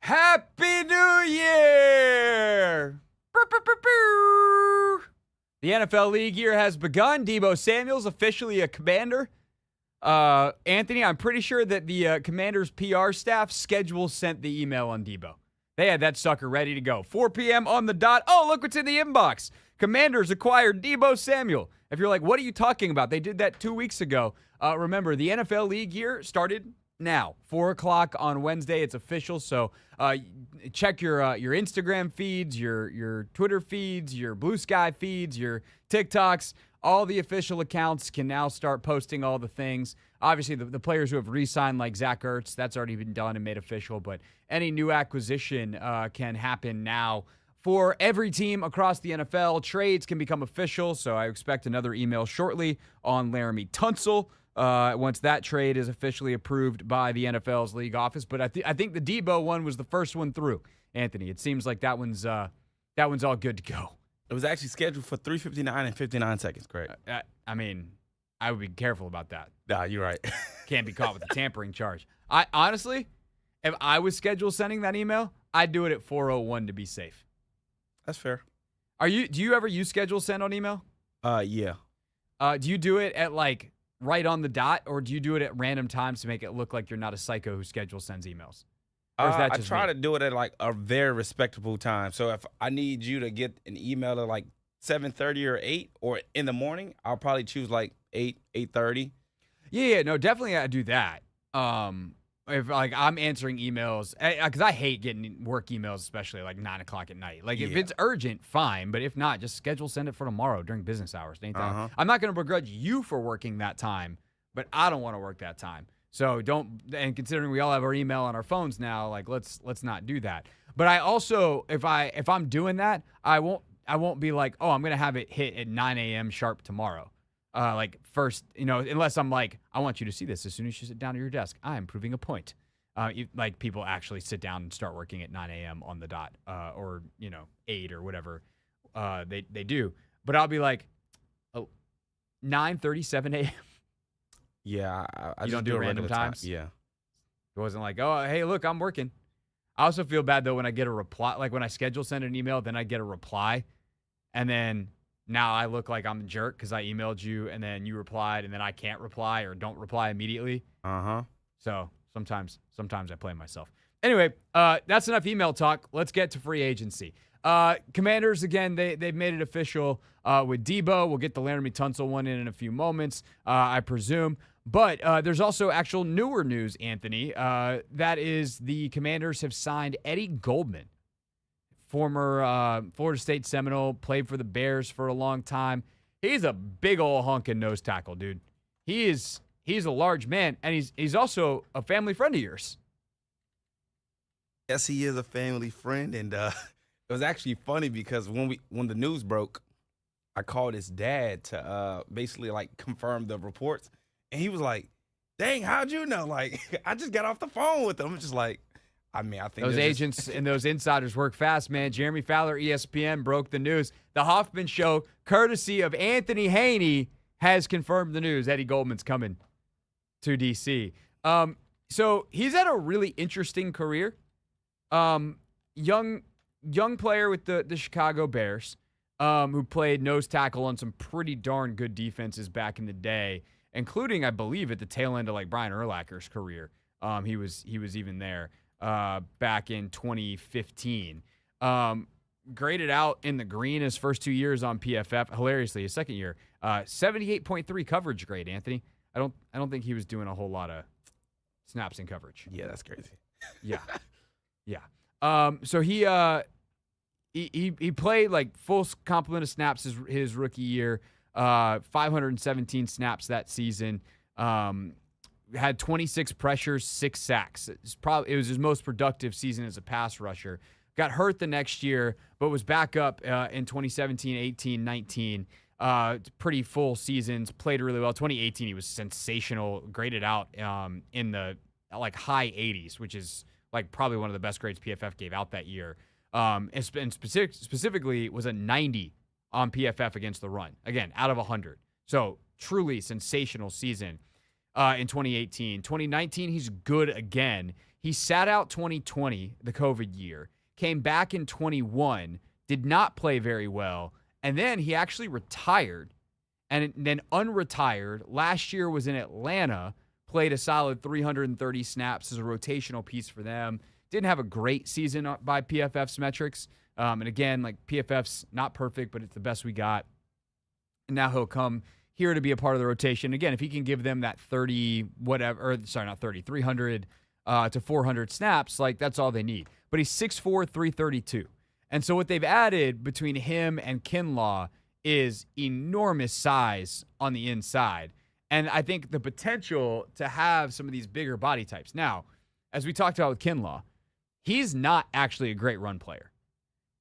Happy New Year! The NFL League year has begun. Deebo Samuel's officially a Commander. Anthony, I'm pretty sure that the Commanders' PR staff schedule sent the email on Deebo. They had that sucker ready to go. 4 p.m. on the dot. Oh, look what's in the inbox. Commanders acquired Deebo Samuel. If you're like, what are you talking about? They did that 2 weeks ago. Remember, the NFL League year started now. 4 o'clock on Wednesday. It's official. So check your Instagram feeds, your Twitter feeds, your Blue Sky feeds, your TikToks. All the official accounts can now start posting all the things. Obviously, the players who have re-signed, like Zach Ertz, that's already been done and made official. But any new acquisition can happen now for every team across the NFL. Trades can become official, so I expect another email shortly on Laramie Tunsil once that trade is officially approved by the NFL's league office. But I think the Deebo one was the first one through, Anthony. It seems like that one's all good to go. It was actually scheduled for 3:59 and 59 seconds, correct? I mean, I would be careful about that. Nah, you're right. Can't be caught with a tampering charge. I honestly, if I was scheduled sending that email, I'd do it at 4:01 to be safe. That's fair. Do you ever use schedule send on email? Yeah. Do you do it at like right on the dot, or do you do it at random times to make it look like you're not a psycho who schedule sends emails? Or is that I just try me? to do it at like a very respectable time. So if I need you to get an email at like 7:30 or 8 or in the morning, I'll probably choose like 8:30. Yeah, no, definitely I do that. If like I'm answering emails, because I hate getting work emails, especially like 9 o'clock at night. Like if it's urgent, fine, but if not, just send it for tomorrow during business hours. Anytime. I'm not going to begrudge you for working that time, but I don't want to work that time. So don't. And considering we all have our email on our phones now, like let's not do that. But I also, if I'm doing that, I won't be like, oh, I'm going to have it hit at 9 a.m. sharp tomorrow. Like first, unless I'm like, I want you to see this as soon as you sit down at your desk. I am proving a point. Like people actually sit down and start working at 9 a.m. on the dot, or 8 or whatever they do. But I'll be like, 9:37 a.m. Yeah, I you just don't do random times. Yeah. It wasn't like, oh, hey, look, I'm working. I also feel bad though when I get a reply, like when I schedule send an email, then I get a reply, and then now I look like I'm a jerk because I emailed you and then you replied and then I can't reply or don't reply immediately. So sometimes I play myself. Anyway, that's enough email talk. Let's get to free agency. Commanders, again, they've made it official with Deebo. We'll get the Laramie Tunsil one in a few moments, I presume. But there's also actual newer news, Anthony. That is the Commanders have signed Eddie Goldman, former Florida State Seminole, played for the Bears for a long time. He's a big old honking nose tackle, dude. He's a large man, and he's also a family friend of yours. Yes, he is a family friend, and it was actually funny because when the news broke, I called his dad to basically like confirm the reports, and he was like, "Dang, how'd you know?" Like, I just got off the phone with him. I'm just like, I think those agents and those insiders work fast, man. Jeremy Fowler, ESPN, broke the news. The Hoffman Show, courtesy of Anthony Haney, has confirmed the news. Eddie Goldman's coming to D.C. So he's had a really interesting career. Young player with the Chicago Bears, who played nose tackle on some pretty darn good defenses back in the day, including, I believe, at the tail end of like Brian Urlacher's career. He was even there back in 2015. Graded out in the green his first 2 years on PFF. Hilariously, his second year, 78.3 coverage grade. Anthony, I don't think he was doing a whole lot of snaps in coverage. Yeah, that's crazy. Yeah. So he played like full complement of snaps his rookie year, 517 snaps that season. Had 26 pressures, 6 sacks. It was his most productive season as a pass rusher. Got hurt the next year, but was back up in 2017, 18, 19. Pretty full seasons. Played really well. 2018, he was sensational. Graded out in the like high 80s, which is like probably one of the best grades PFF gave out that year. And specifically was a 90 on PFF against the run. Again, out of 100. So truly sensational season in 2018. 2019, he's good again. He sat out 2020, the COVID year, came back in 21, did not play very well, and then he actually retired and then unretired. Last year was in Atlanta, played a solid 330 snaps as a rotational piece for them. Didn't have a great season by PFF's metrics. And again, like PFF's not perfect, but it's the best we got. And now he'll come here to be a part of the rotation. Again, if he can give them that 300 to 400 snaps, like that's all they need. But he's 6'4", 332. And so what they've added between him and Kinlaw is enormous size on the inside. And I think the potential to have some of these bigger body types. Now, as we talked about with Kinlaw, he's not actually a great run player.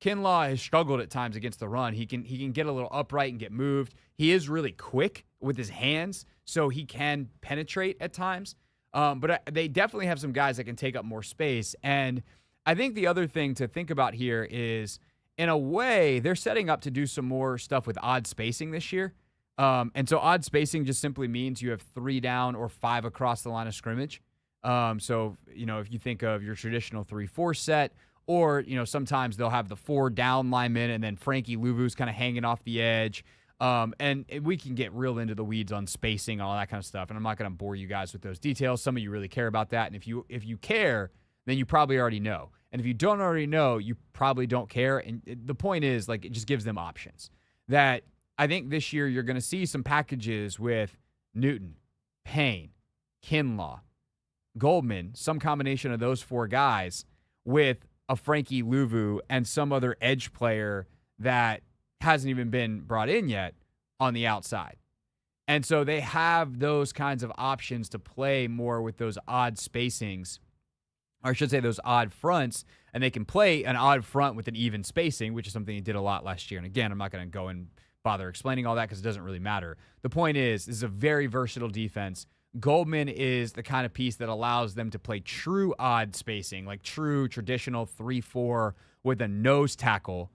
Kinlaw has struggled at times against the run. He can get a little upright and get moved. He is really quick with his hands, so he can penetrate at times. But they definitely have some guys that can take up more space. And I think the other thing to think about here is, in a way, they're setting up to do some more stuff with odd spacing this year. And so odd spacing just simply means you have 3 down or 5 across the line of scrimmage. So, if you think of your traditional 3-4 set, or, sometimes they'll have the 4 down linemen and then Frankie Louvu's kind of hanging off the edge. And we can get real into the weeds on spacing, all that kind of stuff. And I'm not going to bore you guys with those details. Some of you really care about that. And if you care, then you probably already know. And if you don't already know, you probably don't care. And the point is, like, it just gives them options. That I think this year you're going to see some packages with Newton, Payne, Kinlaw, Goldman, some combination of those 4 guys with a Frankie Louvu and some other edge player that hasn't even been brought in yet on the outside. And so they have those kinds of options to play more with those odd spacings, or I should say those odd fronts, and they can play an odd front with an even spacing, which is something he did a lot last year. And again, I'm not going to go and bother explaining all that because it doesn't really matter. The point is, this is a very versatile defense. Goldman is the kind of piece that allows them to play true odd spacing, like true traditional 3-4 with a nose tackle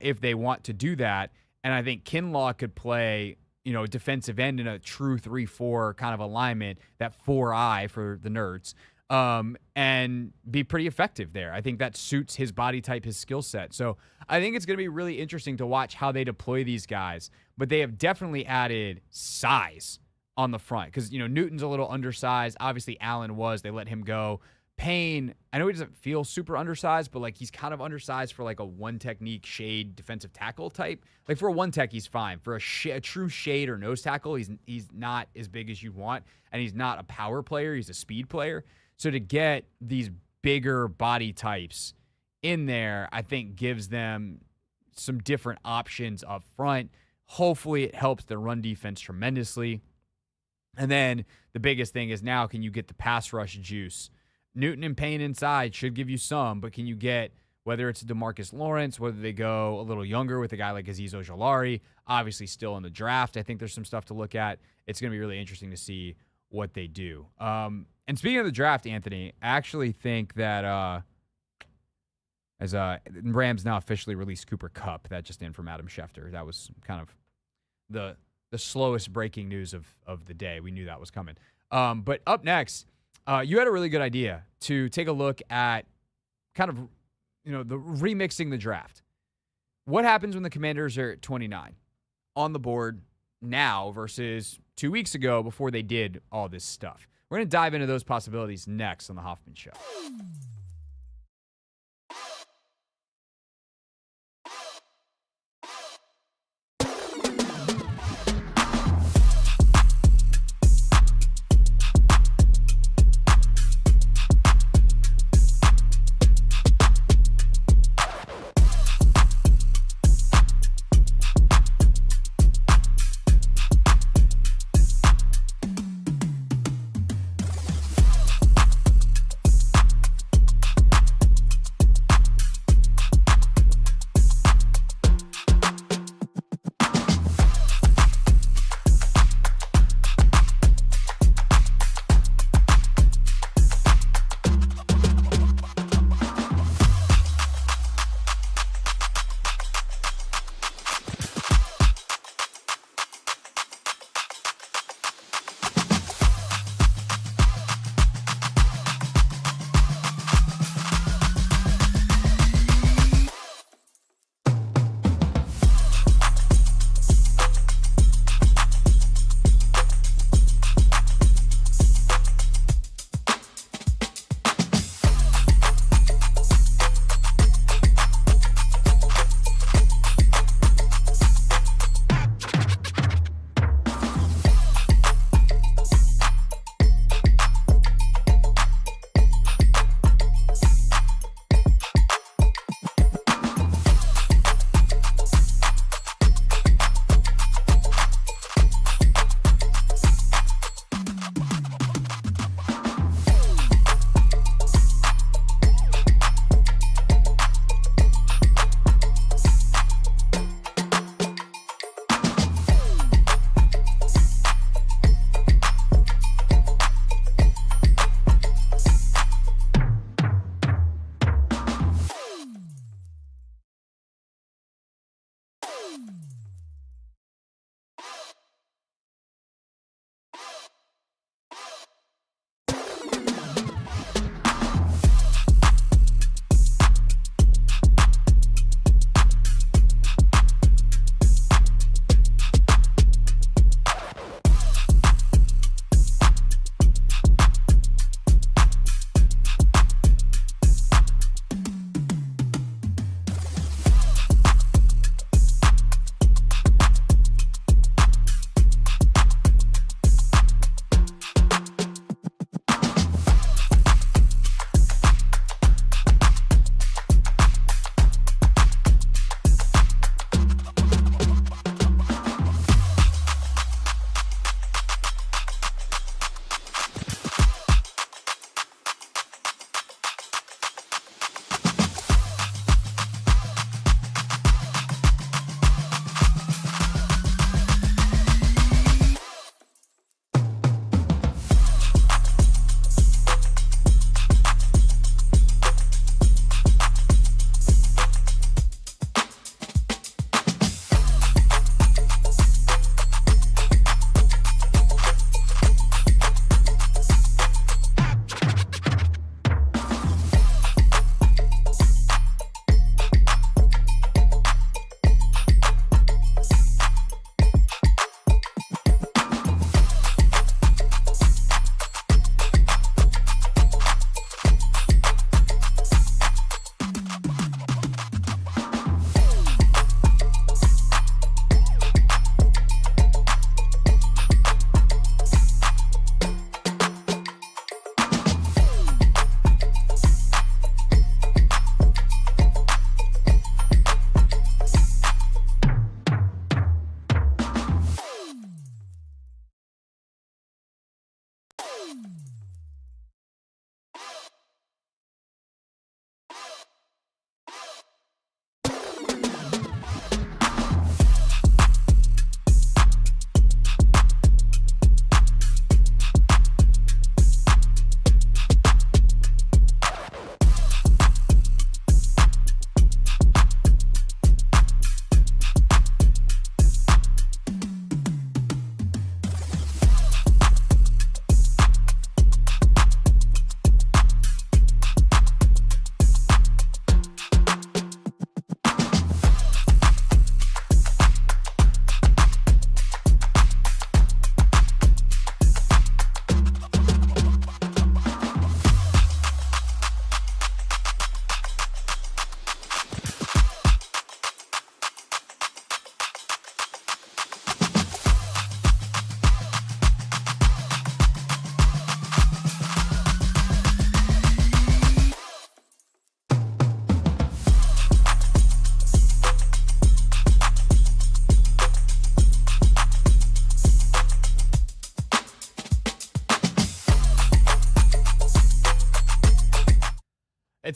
if they want to do that. And I think Kinlaw could play, defensive end in a true 3-4 kind of alignment, that 4-eye for the nerds, and be pretty effective there. I think that suits his body type, his skill set. So I think it's going to be really interesting to watch how they deploy these guys. But they have definitely added size on the front because, Newton's a little undersized. Obviously, Allen was. They let him go. Payne, I know he doesn't feel super undersized, but, like, he's kind of undersized for, like, a one-technique shade defensive tackle type. Like, for a one-tech, he's fine. For a true shade or nose tackle, he's not as big as you want, and he's not a power player. He's a speed player. So to get these bigger body types in there, I think gives them some different options up front. Hopefully it helps the run defense tremendously. And then the biggest thing is now, can you get the pass rush juice? Newton and Payne inside should give you some, but can you get, whether it's DeMarcus Lawrence, whether they go a little younger with a guy like Azeez Ojulari, obviously still in the draft. I think there's some stuff to look at. It's going to be really interesting to see what they do. And speaking of the draft, Anthony, I actually think that as Rams now officially released Cooper Kupp, that just in from Adam Schefter. That was kind of the slowest breaking news of the day. We knew that was coming. But up next, you had a really good idea to take a look at kind of, the remixing the draft. What happens when the Commanders are at 29 on the board now versus 2 weeks ago before they did all this stuff? We're going to dive into those possibilities next on the Hoffman Show.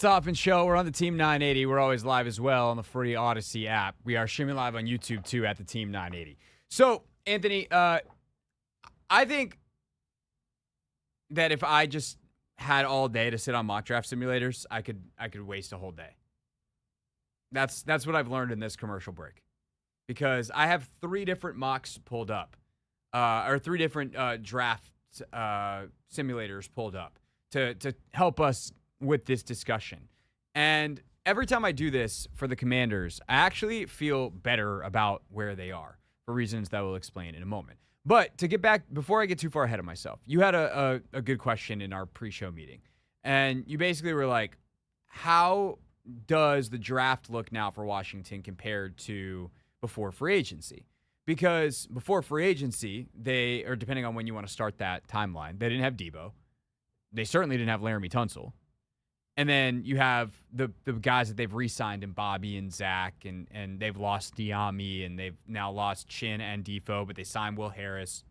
It's Hoffman Show. We're on the Team 980. We're always live as well on the free Odyssey app. We are streaming live on YouTube, too, at the Team 980. So, Anthony, I think that if I just had all day to sit on mock draft simulators, I could waste a whole day. That's what I've learned in this commercial break. Because I have 3 different mocks pulled up, or 3 different draft simulators pulled up to help us with this discussion. And every time I do this for the Commanders, I actually feel better about where they are for reasons that we'll explain in a moment. But to get back, before I get too far ahead of myself, you had a good question in our pre-show meeting. And you basically were like, how does the draft look now for Washington compared to before free agency? Because before free agency, or depending on when you want to start that timeline, they didn't have Debo. They certainly didn't have Laramie Tunsil. And then you have the guys that they've re-signed in Bobby and Zach, and they've lost Diami, and they've now lost Chin and Defoe, but they signed Will Harris.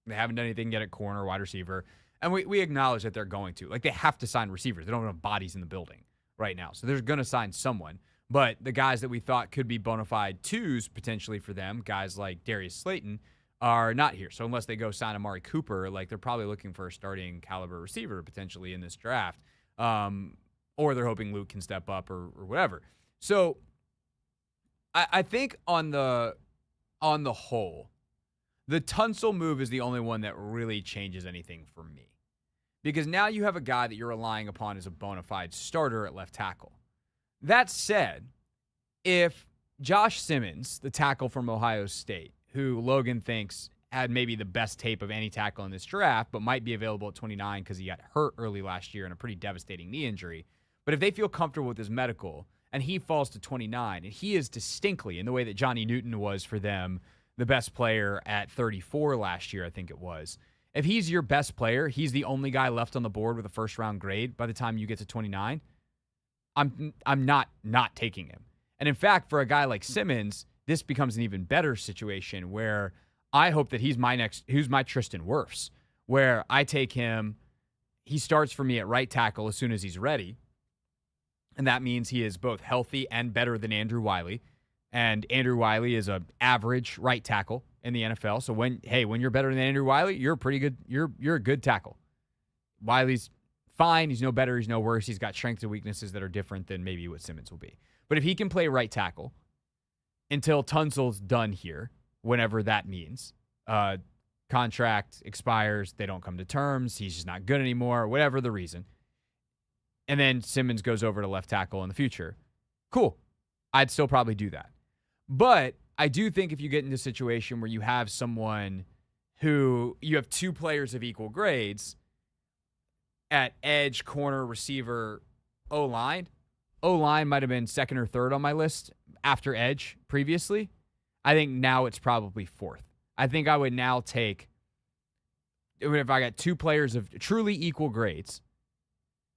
They haven't done anything yet at corner, wide receiver. And we acknowledge that they're going to. Like, they have to sign receivers. They don't have bodies in the building right now. So they're going to sign someone. But the guys that we thought could be bona fide twos potentially for them, guys like Darius Slayton, are not here. So unless they go sign Amari Cooper, like, they're probably looking for a starting caliber receiver potentially in this draft. Or they're hoping Luke can step up or whatever. So I think on the whole, the Tunsil move is the only one that really changes anything for me. Because now you have a guy that you're relying upon as a bona fide starter at left tackle. That said, if Josh Simmons, the tackle from Ohio State, who Logan thinks had maybe the best tape of any tackle in this draft, but might be available at 29 because he got hurt early last year in a pretty devastating knee injury. But if they feel comfortable with his medical and he falls to 29, and he is distinctly, in the way that Johnny Newton was for them, the best player at 34 last year, I think it was. If he's your best player, he's the only guy left on the board with a first-round grade by the time you get to 29, I'm not taking him. And in fact, for a guy like Simmons, this becomes an even better situation where I hope that he's my Tristan Wirfs, where I take him, he starts for me at right tackle as soon as he's ready. And that means he is both healthy and better than Andrew Wiley. And Andrew Wiley is an average right tackle in the NFL. So when you're better than Andrew Wiley, you're pretty good. You're a good tackle. Wiley's fine. He's no better. He's no worse. He's got strengths and weaknesses that are different than maybe what Simmons will be. But if he can play right tackle until Tunsil's done here, whenever that means, contract expires, they don't come to terms, he's just not good anymore, whatever the reason, and then Simmons goes over to left tackle in the future, cool. I'd still probably do that. But I do think if you get into a situation where you have someone who you have 2 players of equal grades at edge, corner, receiver, O-line might have been 2nd or 3rd on my list after edge previously. I think now it's probably 4th. I think I would now take, if I got 2 players of truly equal grades,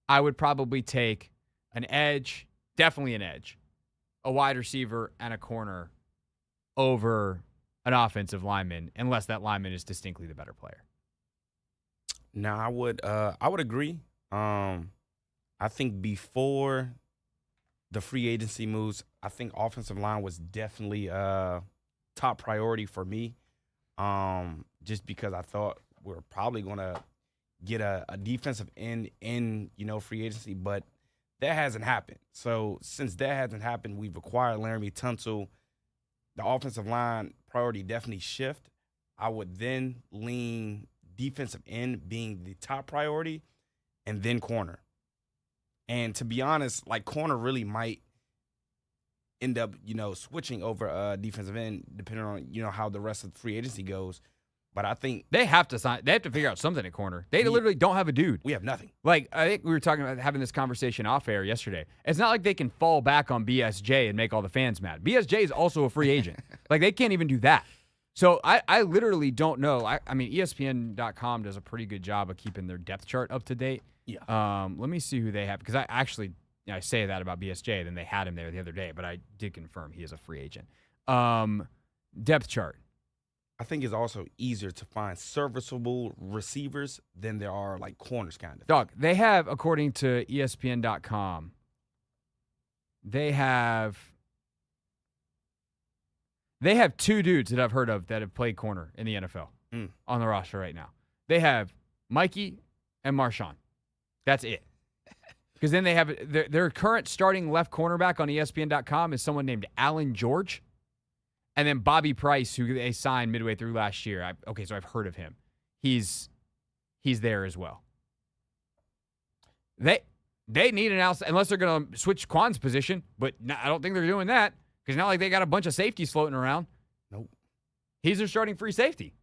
I would probably take an edge, definitely an edge, a wide receiver, and a corner over an offensive lineman, unless that lineman is distinctly the better player. Now, I would agree. I think before the free agency moves, I think offensive line was definitely top priority for me, just because I thought we were probably going to get a defensive end in, free agency, but that hasn't happened. So since that hasn't happened, we've acquired Laramie Tunsil. The offensive line priority definitely shift. I would then lean defensive end being the top priority, and then corner. And to be honest, like, corner really might end up, switching over defensive end depending on, how the rest of the free agency goes. But I think they have to figure out something at corner. They literally don't have a dude. We have nothing. Like, I think we were talking about having this conversation off air yesterday. It's not like they can fall back on BSJ and make all the fans mad. BSJ is also a free agent. Like, they can't even do that. So I literally don't know. I mean, ESPN.com does a pretty good job of keeping their depth chart up to date. Yeah. Let me see who they have, because I say that about BSJ, then they had him there the other day, but I did confirm he is a free agent. Depth chart. I think it's also easier to find serviceable receivers than there are like corners, kind of. Dog, they have, according to ESPN.com, they have two dudes that I've heard of that have played corner in the NFL on the roster right now. They have Mikey and Marshawn. That's it. Because then they have their current starting left cornerback on ESPN.com is someone named Alan George. And then Bobby Price, who they signed midway through last year. So I've heard of him. He's there as well. They need an outside, unless they're going to switch Quan's position, but I don't think they're doing that because not like they got a bunch of safeties floating around. Nope. He's their starting free safety.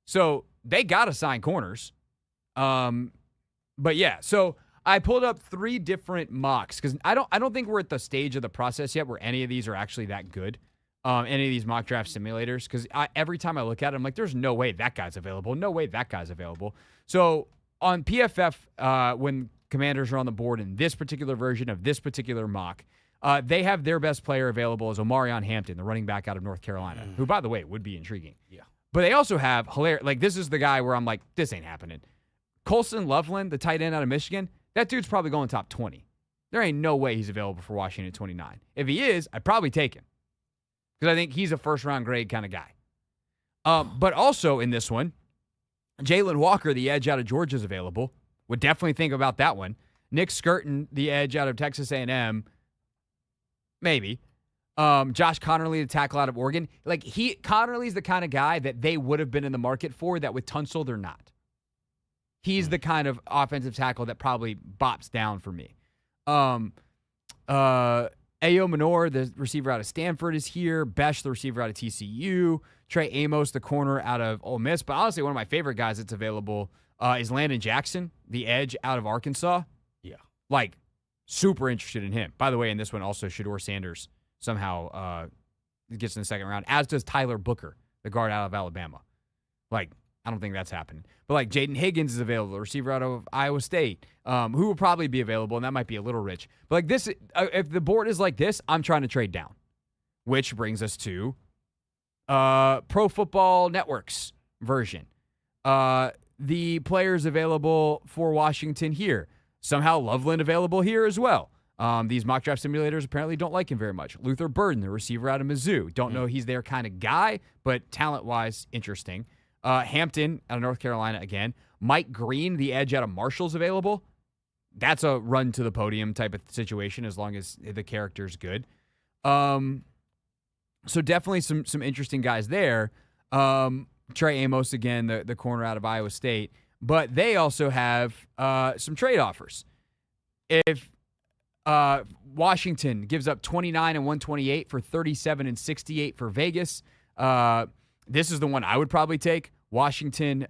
So they got to sign corners. But yeah, so I pulled up 3 different mocks because I don't think we're at the stage of the process yet where any of these are actually that good. Any of these mock draft simulators, because every time I look at it, I'm like, there's no way that guy's available. No way that guy's available. So on PFF, when Commanders are on the board in this particular version of this particular mock, they have their best player available as Omarion Hampton, the running back out of North Carolina, who, by the way, would be intriguing. Yeah. But they also have this is the guy where I'm like, this ain't happening. Colson Loveland, the tight end out of Michigan, that dude's probably going top 20. There ain't no way he's available for Washington at 29. If he is, I'd probably take him. Because I think he's a first-round grade kind of guy. But also in this one, Jalen Walker, the edge out of Georgia, is available. Would definitely think about that one. Nick Skirton, the edge out of Texas A&M, maybe. Josh Connerly, the tackle out of Oregon. Connerly's the kind of guy that they would have been in the market for that with Tunsil, they're not. He's the kind of offensive tackle that probably bops down for me. Ayo Minor, the receiver out of Stanford, is here. Besh, the receiver out of TCU. Trey Amos, the corner out of Ole Miss. But honestly, one of my favorite guys that's available is Landon Jackson, the edge out of Arkansas. Yeah. Super interested in him. By the way, in this one, also Shedeur Sanders somehow gets in the second round, as does Tyler Booker, the guard out of Alabama. I don't think that's happening. But Jayden Higgins is available, receiver out of Iowa State, who will probably be available, and that might be a little rich. But this, if the board is like this, I'm trying to trade down. Which brings us to Pro Football Network's version. The players available for Washington here. Somehow Loveland available here as well. These mock draft simulators apparently don't like him very much. Luther Burden, the receiver out of Mizzou. Don't know he's their kind of guy, but talent-wise, interesting. Hampton out of North Carolina again. Mike Green, the edge out of Marshall's available. That's a run to the podium type of situation as long as the character's good. So definitely some interesting guys there. Trey Amos again, the corner out of Iowa State. But they also have some trade offers. If Washington gives up 29 and 128 for 37 and 68 for Vegas, this is the one I would probably take. Washington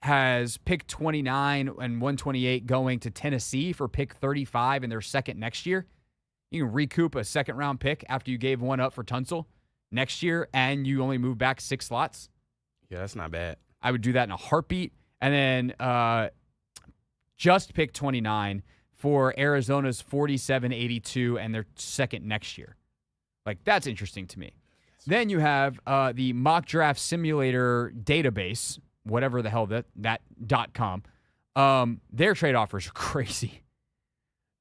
has pick 29 and 128 going to Tennessee for pick 35 in their second next year. You can recoup a second-round pick after you gave one up for Tunsil next year, and you only move back 6 slots. Yeah, that's not bad. I would do that in a heartbeat. And then just pick 29 for Arizona's 47-82 and their second next year. That's interesting to me. Then you have the mock draft simulator database, whatever the hell that .com. Their trade offers are crazy.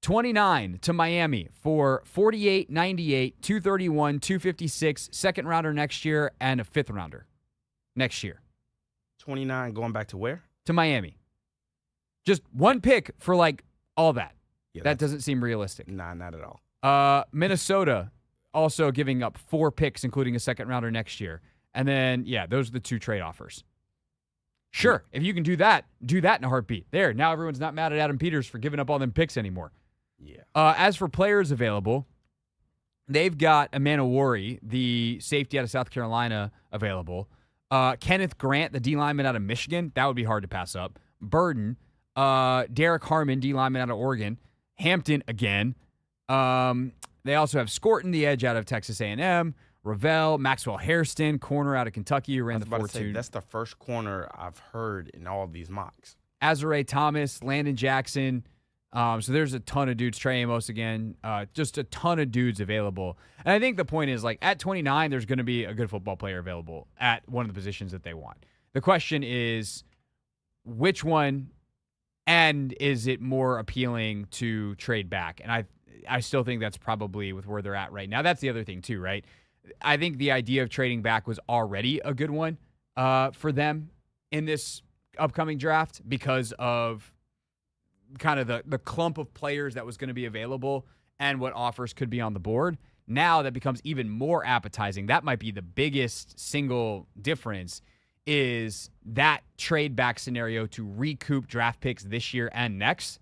29 to Miami for 48, 98, 231, 256, second rounder next year, and a fifth rounder next year. 29 going back to where? To Miami. Just one pick for all that. Yeah, that doesn't seem realistic. Nah, not at all. Minnesota also giving up 4 picks, including a second rounder next year. And then, those are the 2 trade offers. Sure, if you can do that in a heartbeat. There, now everyone's not mad at Adam Peters for giving up all them picks anymore. Yeah. As for players available, they've got Amanawari, the safety out of South Carolina, available. Kenneth Grant, the D lineman out of Michigan. That would be hard to pass up. Burden. Derek Harmon, D lineman out of Oregon. Hampton again. They also have Scorton, the edge out of Texas A&M. Ravel, Maxwell Hairston, corner out of Kentucky, who ran the 4.2. That's the first corner I've heard in all of these mocks. Azare Thomas, Landon Jackson, So there's a ton of dudes. Trey Amos again, just a ton of dudes available. And I think the point is, like, at 29, there's going to be a good football player available at one of the positions that they want. The question is, which one, and is it more appealing to trade back? And I still think that's probably with where they're at right now. That's the other thing too, right? I think the idea of trading back was already a good one for them in this upcoming draft because of kind of the clump of players that was going to be available and what offers could be on the board. Now that becomes even more appetizing. That might be the biggest single difference, is that trade back scenario to recoup draft picks this year and next.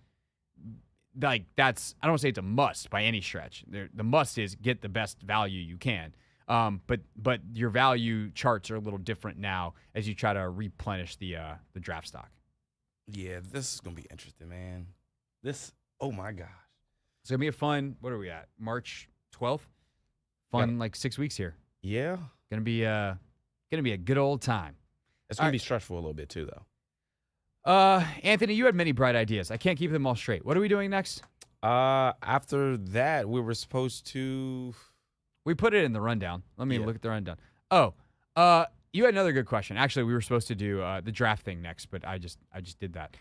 Like, that's, I don't want to say it's a must by any stretch. The must is get the best value you can. But your value charts are a little different now as you try to replenish the draft stock. Yeah, this is gonna be interesting, man. Oh my gosh, It's gonna be a fun. What are we at? March 12th. Fun, like 6 weeks here. Yeah, Gonna be a good old time. it's gonna be stressful a little bit too, though. Anthony, you had many bright ideas. I can't keep them all straight. What are we doing next? After that, we were supposed to. We put it in the rundown. Let me look at the rundown. Oh, you had another good question. Actually, we were supposed to do the draft thing next, but I just did that.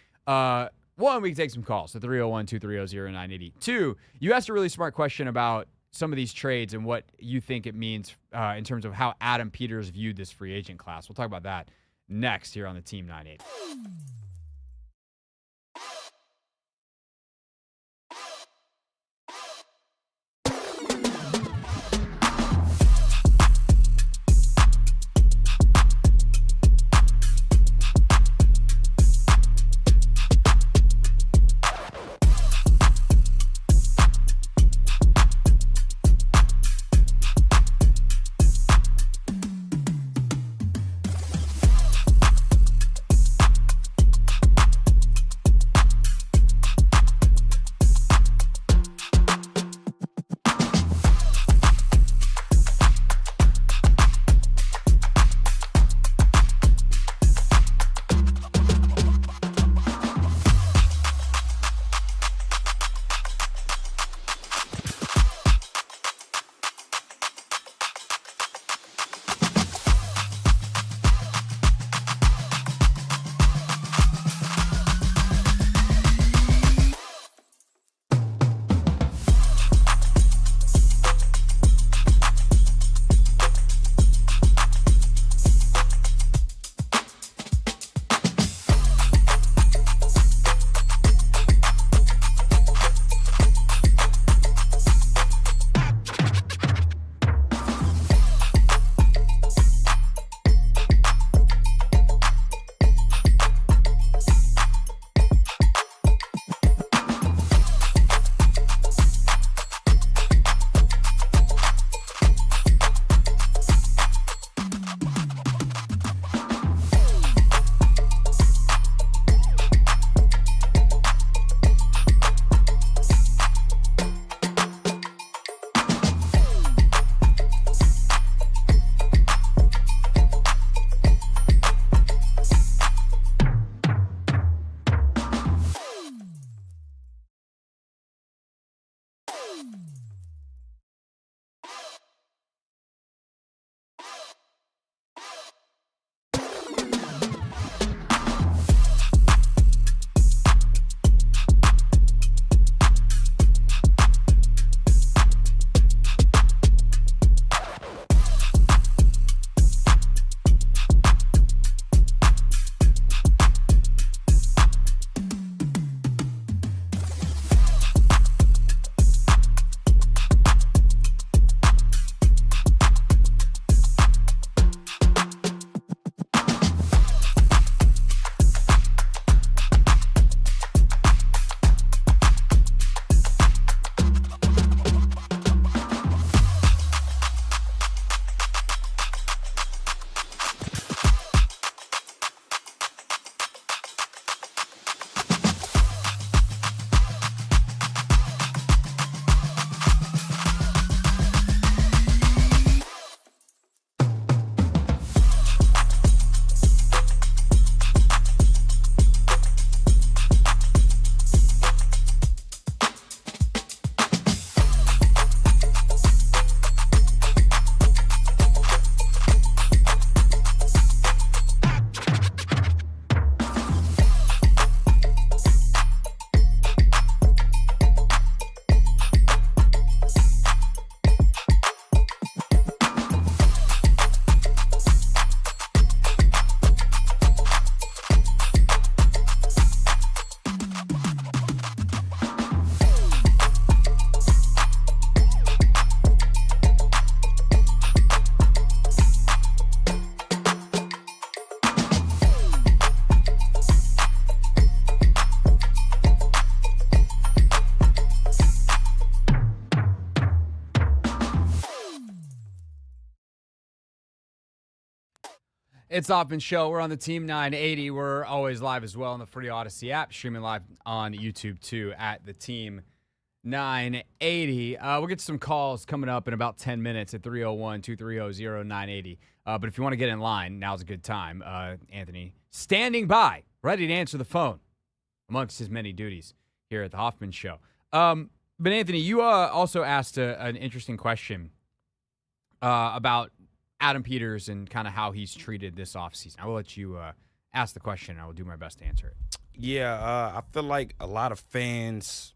One, we can take some calls. So 301-230-0980. Two, you asked a really smart question about some of these trades and what you think it means in terms of how Adam Peters viewed this free agent class. We'll talk about that next here on the Team 980. It's Hoffman Show. We're on the Team 980. We're always live as well on the free Odyssey app, streaming live on YouTube too at the Team 980. We'll get some calls coming up in about 10 minutes at 301-230-0980. But if you want to get in line, now's a good time. Anthony, standing by, ready to answer the phone amongst his many duties here at the Hoffman Show. But Anthony, you also asked an interesting question about Adam Peters and kind of how he's treated this offseason. I will let you ask the question, and I will do my best to answer it. Yeah, I feel like a lot of fans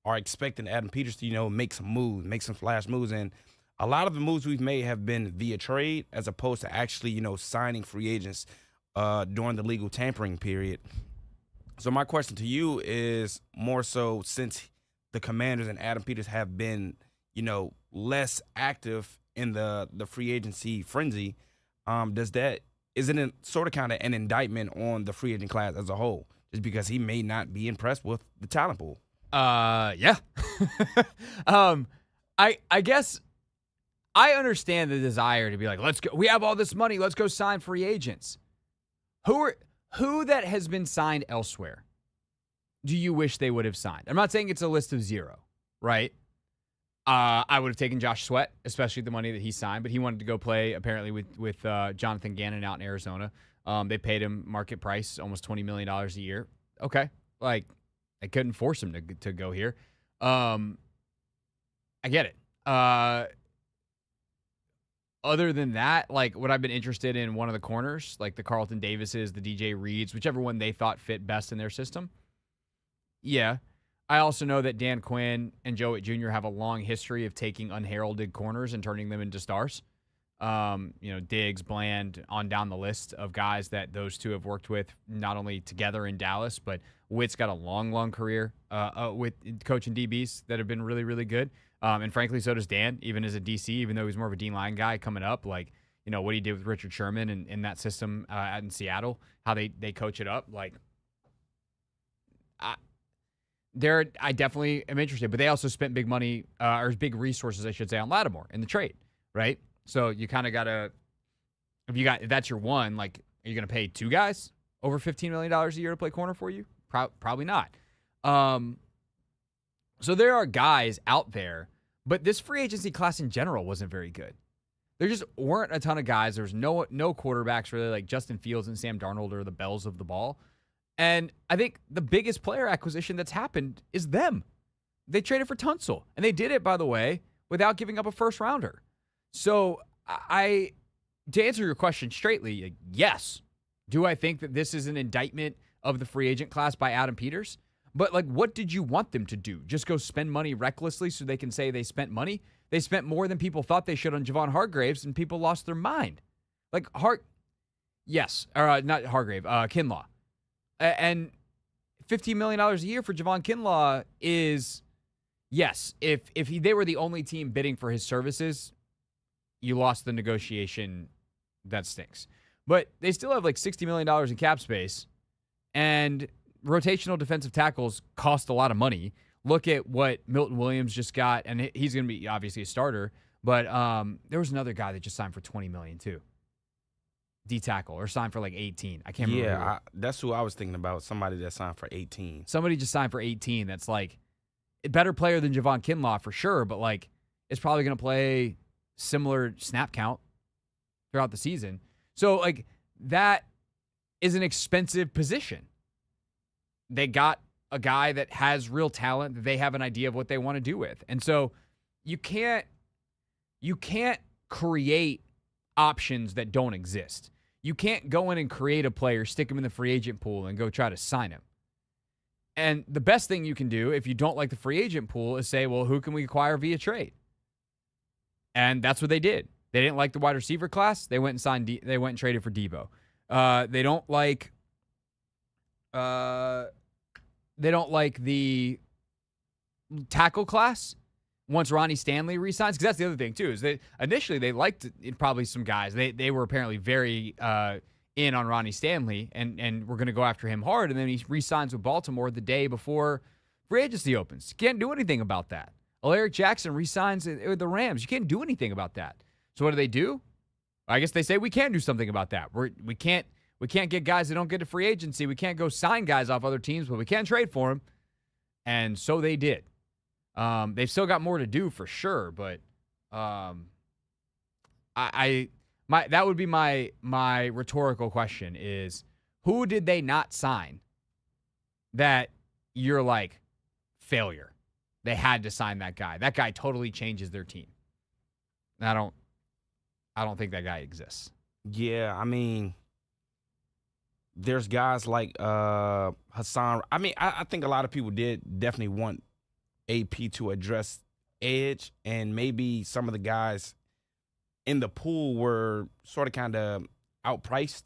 are expecting Adam Peters to, make some moves, make some flash moves. And a lot of the moves we've made have been via trade as opposed to actually, signing free agents during the legal tampering period. So my question to you is more so, since the Commanders and Adam Peters have been, less active in the free agency frenzy, isn't it sort of kind of an indictment on the free agent class as a whole, just because he may not be impressed with the talent pool? Yeah. I guess I understand the desire to be like, let's go. We have all this money. Let's go sign free agents. Who that has been signed elsewhere do you wish they would have signed? I'm not saying it's a list of 0, right? I would have taken Josh Sweat, especially the money that he signed, but he wanted to go play apparently with Jonathan Gannon out in Arizona. They paid him market price, almost $20 million a year. Okay, like I couldn't force him to go here. I get it. Other than that, like, would I've been interested in one of the corners, like the Carlton Davises, the DJ Reeds, whichever one they thought fit best in their system? Yeah. I also know that Dan Quinn and Joe Witt Jr. have a long history of taking unheralded corners and turning them into stars. Diggs, Bland, on down the list of guys that those two have worked with, not only together in Dallas, but Witt's got a long, long career with coaching DBs that have been really, really good. And frankly, so does Dan, even as a DC, even though he's more of a D-line guy coming up. Like, what he did with Richard Sherman and in that system out in Seattle, how they coach it up. Like, I definitely am interested, but they also spent big money, or big resources, I should say, on Lattimore in the trade, right? So you kind of got to, if that's your one, like, are you going to pay 2 guys over $15 million a year to play corner for you? Probably not. So there are guys out there, but this free agency class in general wasn't very good. There just weren't a ton of guys. There was no quarterbacks really, like Justin Fields and Sam Darnold are the bells of the ball. And I think the biggest player acquisition that's happened is them. They traded for Tunsil, and they did it, by the way, without giving up a first rounder. So to answer your question straightly, yes. Do I think that this is an indictment of the free agent class by Adam Peters? But, like, what did you want them to do? Just go spend money recklessly so they can say they spent money? They spent more than people thought they should on Javon Hargraves, and people lost their mind. Like, not Hargrave, Kinlaw. And $15 million a year for Javon Kinlaw is, yes, if they were the only team bidding for his services, you lost the negotiation. That stinks. But they still have like $60 million in cap space, and rotational defensive tackles cost a lot of money. Look at what Milton Williams just got, and he's going to be obviously a starter, but there was another guy that just signed for $20 million too. D-tackle, or signed for like 18. I can't remember. Yeah, that's who I was thinking about, somebody that signed for 18. Somebody just signed for 18 that's like a better player than Javon Kinlaw for sure, but like it's probably going to play similar snap count throughout the season. So like that is an expensive position. They got a guy that has real talent that they have an idea of what they want to do with. And so you can't create options that don't exist. You can't go in and create a player, stick him in the free agent pool, and go try to sign him. And the best thing you can do if you don't like the free agent pool is say, well, who can we acquire via trade? And that's what they did. They didn't like the wide receiver class. They went and they went and traded for Debo. They don't like the tackle class once Ronnie Stanley re-signs, because that's the other thing too, is that initially they liked probably some guys. They were apparently very in on Ronnie Stanley and were going to go after him hard, and then he re-signs with Baltimore the day before free agency opens. You can't do anything about that. Alaric Jackson re-signs with the Rams. You can't do anything about that. So what do? I guess they say we can do something about that. We can't get guys that don't get to free agency. We can't go sign guys off other teams, but we can trade for them. And so they did. They've still got more to do for sure, but that would be my rhetorical question is, who did they not sign that you're like, failure? They had to sign that guy. That guy totally changes their team. I don't think that guy exists. Yeah, I mean, there's guys like Hassan. I mean, I think a lot of people did definitely want AP to address edge, and maybe some of the guys in the pool were sort of kind of outpriced.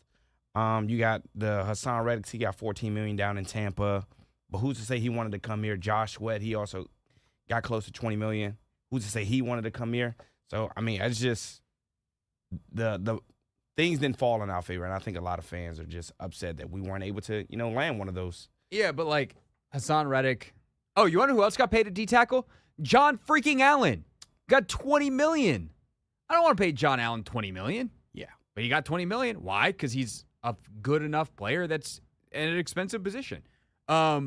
You got the Hassan Reddick. He got $14 million down in Tampa, but who's to say he wanted to come here? Josh Sweat, he also got close to $20 million. Who's to say he wanted to come here? So I mean, it's just the things didn't fall in our favor, and I think a lot of fans are just upset that we weren't able to, land one of those. Yeah, but like Hassan Reddick. Oh, you wonder who else got paid at D tackle? John freaking Allen got $20 million. I don't want to pay John Allen $20 million. Yeah, but he got $20 million. Why? Because he's a good enough player that's in an expensive position. I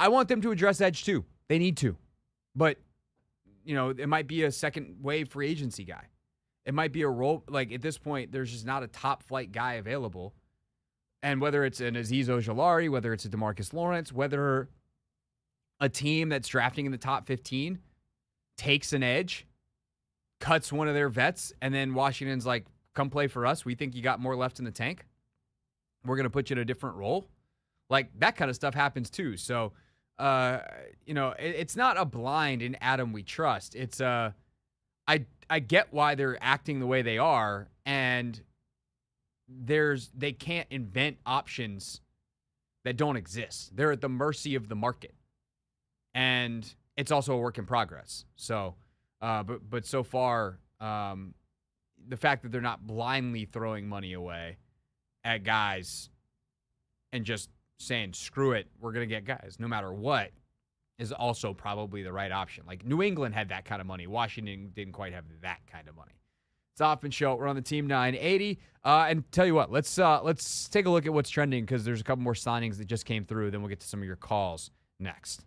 want them to address edge too. They need to, but it might be a second wave free agency guy. It might be a role, like at this point, there's just not a top flight guy available. And whether it's an Azeez Ojulari, whether it's a DeMarcus Lawrence, whether a team that's drafting in the top 15 takes an edge, cuts one of their vets, and then Washington's like, come play for us. We think you got more left in the tank. We're going to put you in a different role. Like that kind of stuff happens too. So, it's not a blind in Adam we trust. It's I get why they're acting the way they are, and they can't invent options that don't exist. They're at the mercy of the market, and it's also a work in progress. So, but so far, the fact that they're not blindly throwing money away at guys and just saying, screw it, we're going to get guys no matter what, is also probably the right option. Like New England had that kind of money. Washington didn't quite have that kind of money. It's Hoffman Show. We're on the Team 980. And tell you what, let's take a look at what's trending because there's a couple more signings that just came through. Then we'll get to some of your calls next.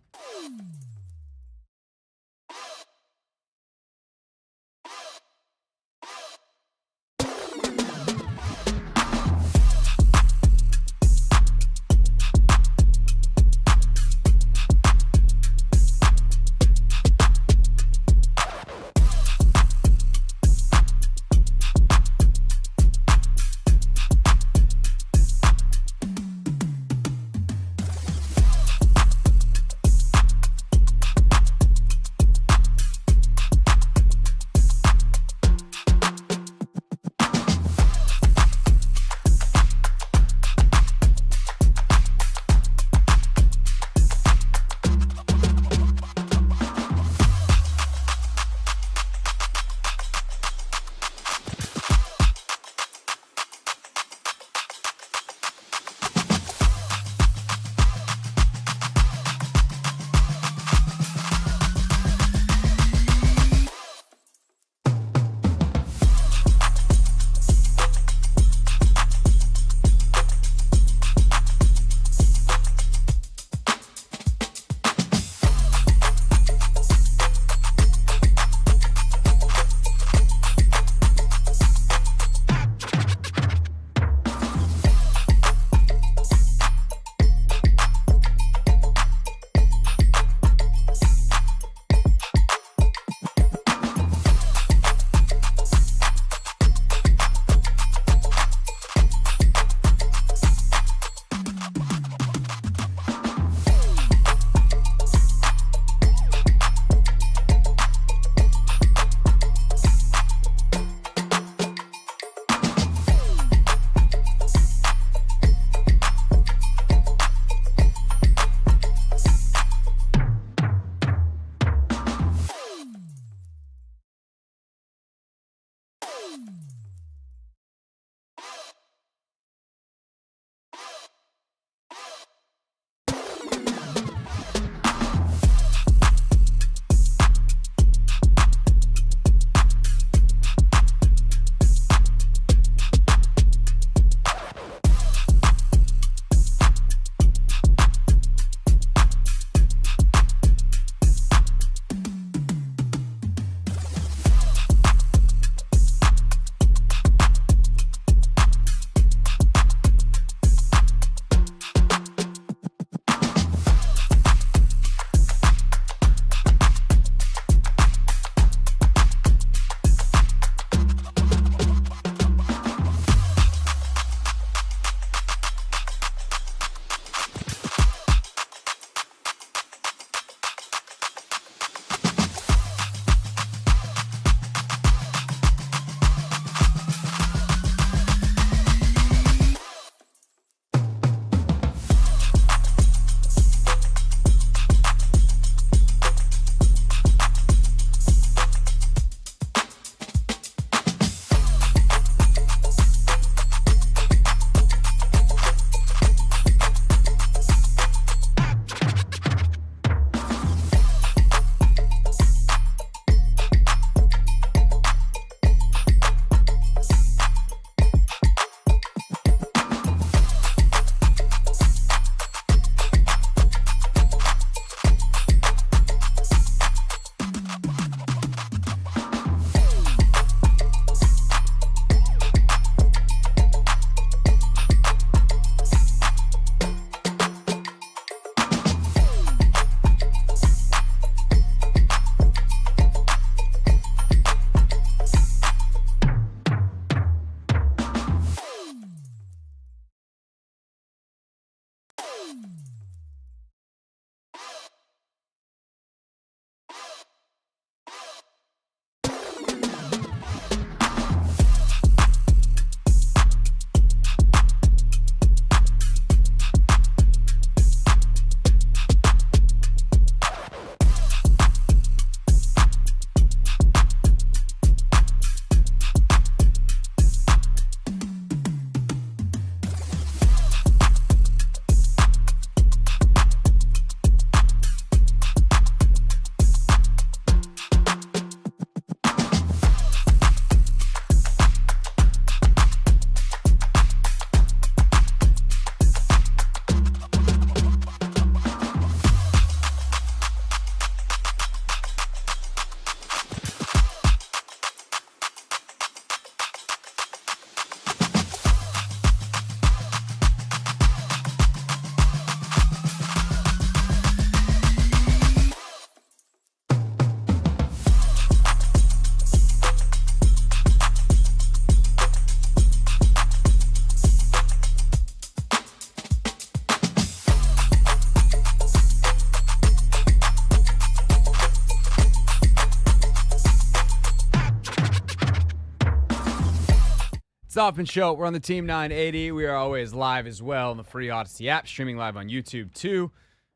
Hoffman Show. We're on the Team 980. We are always live as well on the free Odyssey app, streaming live on YouTube too.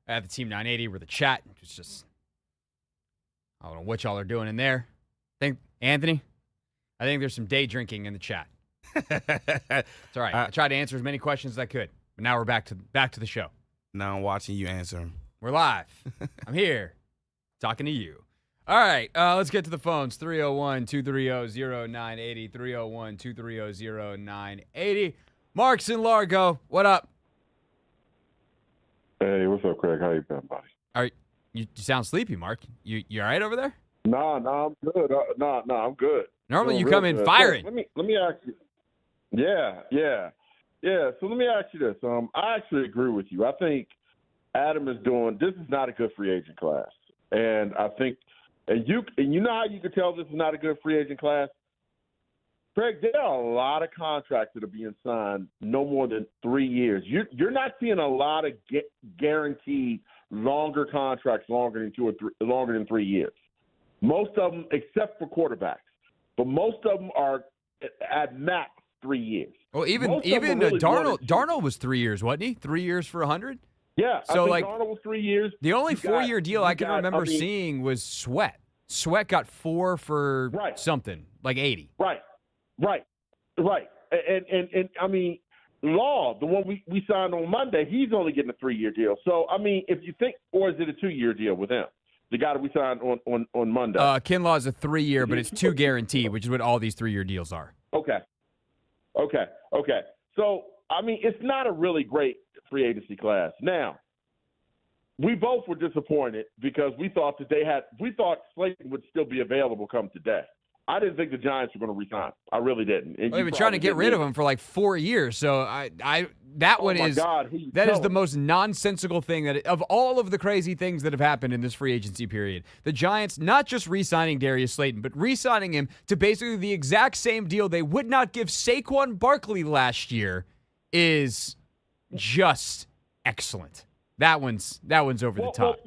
At the Team 980, we're the chat. It's just, I don't know what y'all are doing in there. Anthony, I think there's some day drinking in the chat. It's all right. I tried to answer as many questions as I could, but now we're back to the show. Now I'm watching you answer them. We're live. I'm here talking to you. All right, let's get to the phones. 301-230-0980, 301-230-0980. Mark's in Largo. What up? Hey, what's up, Craig? How you been, buddy? You sound sleepy, Mark. You all right over there? No, I'm good. I'm good. Normally you Doing come real in good. firing. Let me ask you. Yeah. So let me ask you this. I actually agree with you. I think Adam is doing. This is not a good free agent class, and I think, and you know how you can tell this is not a good free agent class. Craig, there are a lot of contracts that are being signed no more than 3 years. You're not seeing a lot of guaranteed longer contracts longer than 3 years. Most of them, except for quarterbacks, but most of them are at max 3 years. Well, even really Darnold was 3 years, wasn't he? 3 years for 100. Yeah, So I think Darnold was 3 years. The only 4-year deal I can remember seeing was Sweat. Sweat got 4 for something like 80. Right. And I mean, Law, the one we signed on Monday, he's only getting a 3-year deal. So I mean, if you think, or is it a 2-year deal with him? The guy that we signed on Monday. Kinlaw is a 3-year, but it's 2 guaranteed, which is what all these 3-year deals are. Okay. So I mean, it's not a really great free agency class. Now, we both were disappointed because we thought Slayton would still be available come today. I didn't think the Giants were going to resign. I really didn't. Well, they've been trying to get rid of him for like 4 years. So that is the most nonsensical thing of all of the crazy things that have happened in this free agency period. The Giants not just re-signing Darius Slayton, but re-signing him to basically the exact same deal they would not give Saquon Barkley last year is just excellent. That one's over the top.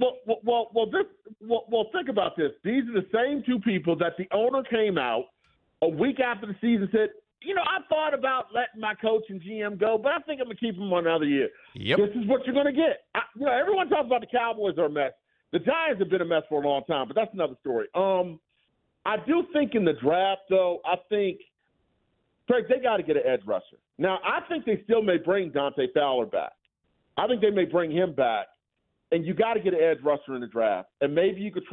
Well, think about this. These are the same two people that the owner came out a week after the season said, I thought about letting my coach and GM go, but I think I'm going to keep him another year. Yep. This is what you're going to get. Everyone talks about the Cowboys are a mess. The Giants have been a mess for a long time, but that's another story. I do think in the draft, though, Craig, they got to get an edge rusher. Now, I think they still may bring Dante Fowler back. I think they may bring him back, and you got to get an edge rusher in the draft. And maybe you could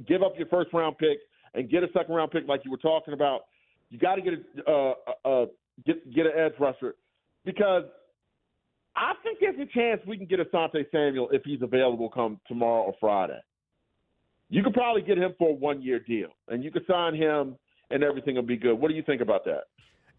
give up your first-round pick and get a second-round pick like you were talking about. You got to get an edge rusher because I think there's a chance we can get Asante Samuel if he's available come tomorrow or Friday. You could probably get him for a 1-year deal, and you could sign him, and everything will be good. What do you think about that?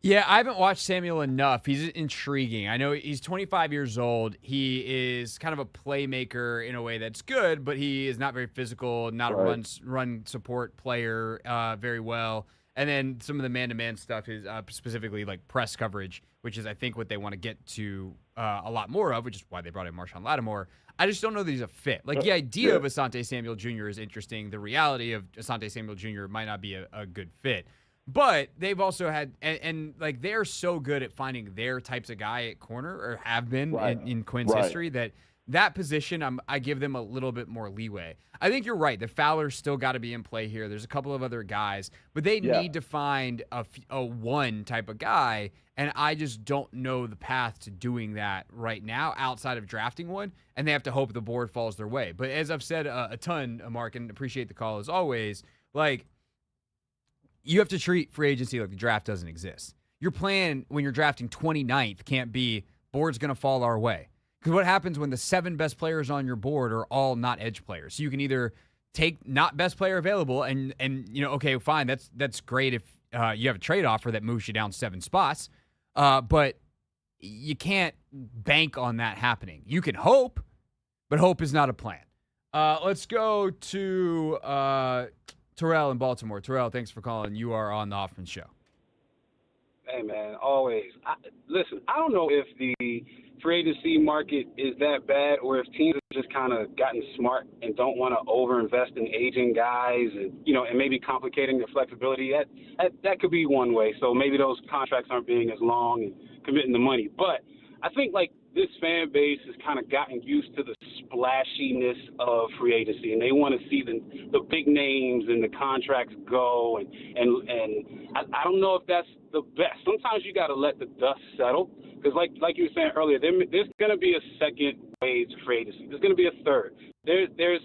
Yeah, I haven't watched Samuel enough. He's intriguing. I know he's 25 years old. He is kind of a playmaker in a way that's good, but he is not very physical, not a run support player very well. And then some of the man-to-man stuff is specifically like press coverage, which is, I think, what they want to get to a lot more of, which is why they brought in Marshawn Lattimore. I just don't know that he's a fit. Like, the idea of Asante Samuel Jr. is interesting. The reality of Asante Samuel Jr. might not be a good fit. But they've also had, and like they're so good at finding their types of guy at corner, or have been in Quinn's history, that position, I give them a little bit more leeway. I think you're right. The Fowler's still got to be in play here. There's a couple of other guys, but they need to find a one type of guy, and I just don't know the path to doing that right now outside of drafting one, and they have to hope the board falls their way. But as I've said a ton, Mark, and appreciate the call as always, like, you have to treat free agency like the draft doesn't exist. Your plan when you're drafting 29th can't be board's going to fall our way. Because what happens when the 7 best players on your board are all not edge players? So you can either take not best player available and okay, fine, that's great if you have a trade offer that moves you down 7 spots, but you can't bank on that happening. You can hope, but hope is not a plan. Let's go to Terrell in Baltimore. Terrell, thanks for calling. You are on the Hoffman Show. Hey, man, always. Listen, I don't know if the free agency market is that bad, or if teams have just kind of gotten smart and don't want to overinvest in aging guys and, and maybe complicating their flexibility, that could be one way. So maybe those contracts aren't being as long and committing the money. But I think, this fan base has kind of gotten used to the splashiness of free agency, and they want to see the big names and the contracts go. And I don't know if that's the best. Sometimes you got to let the dust settle, because like you were saying earlier, there's going to be a second wave to free agency. There's going to be a third. There's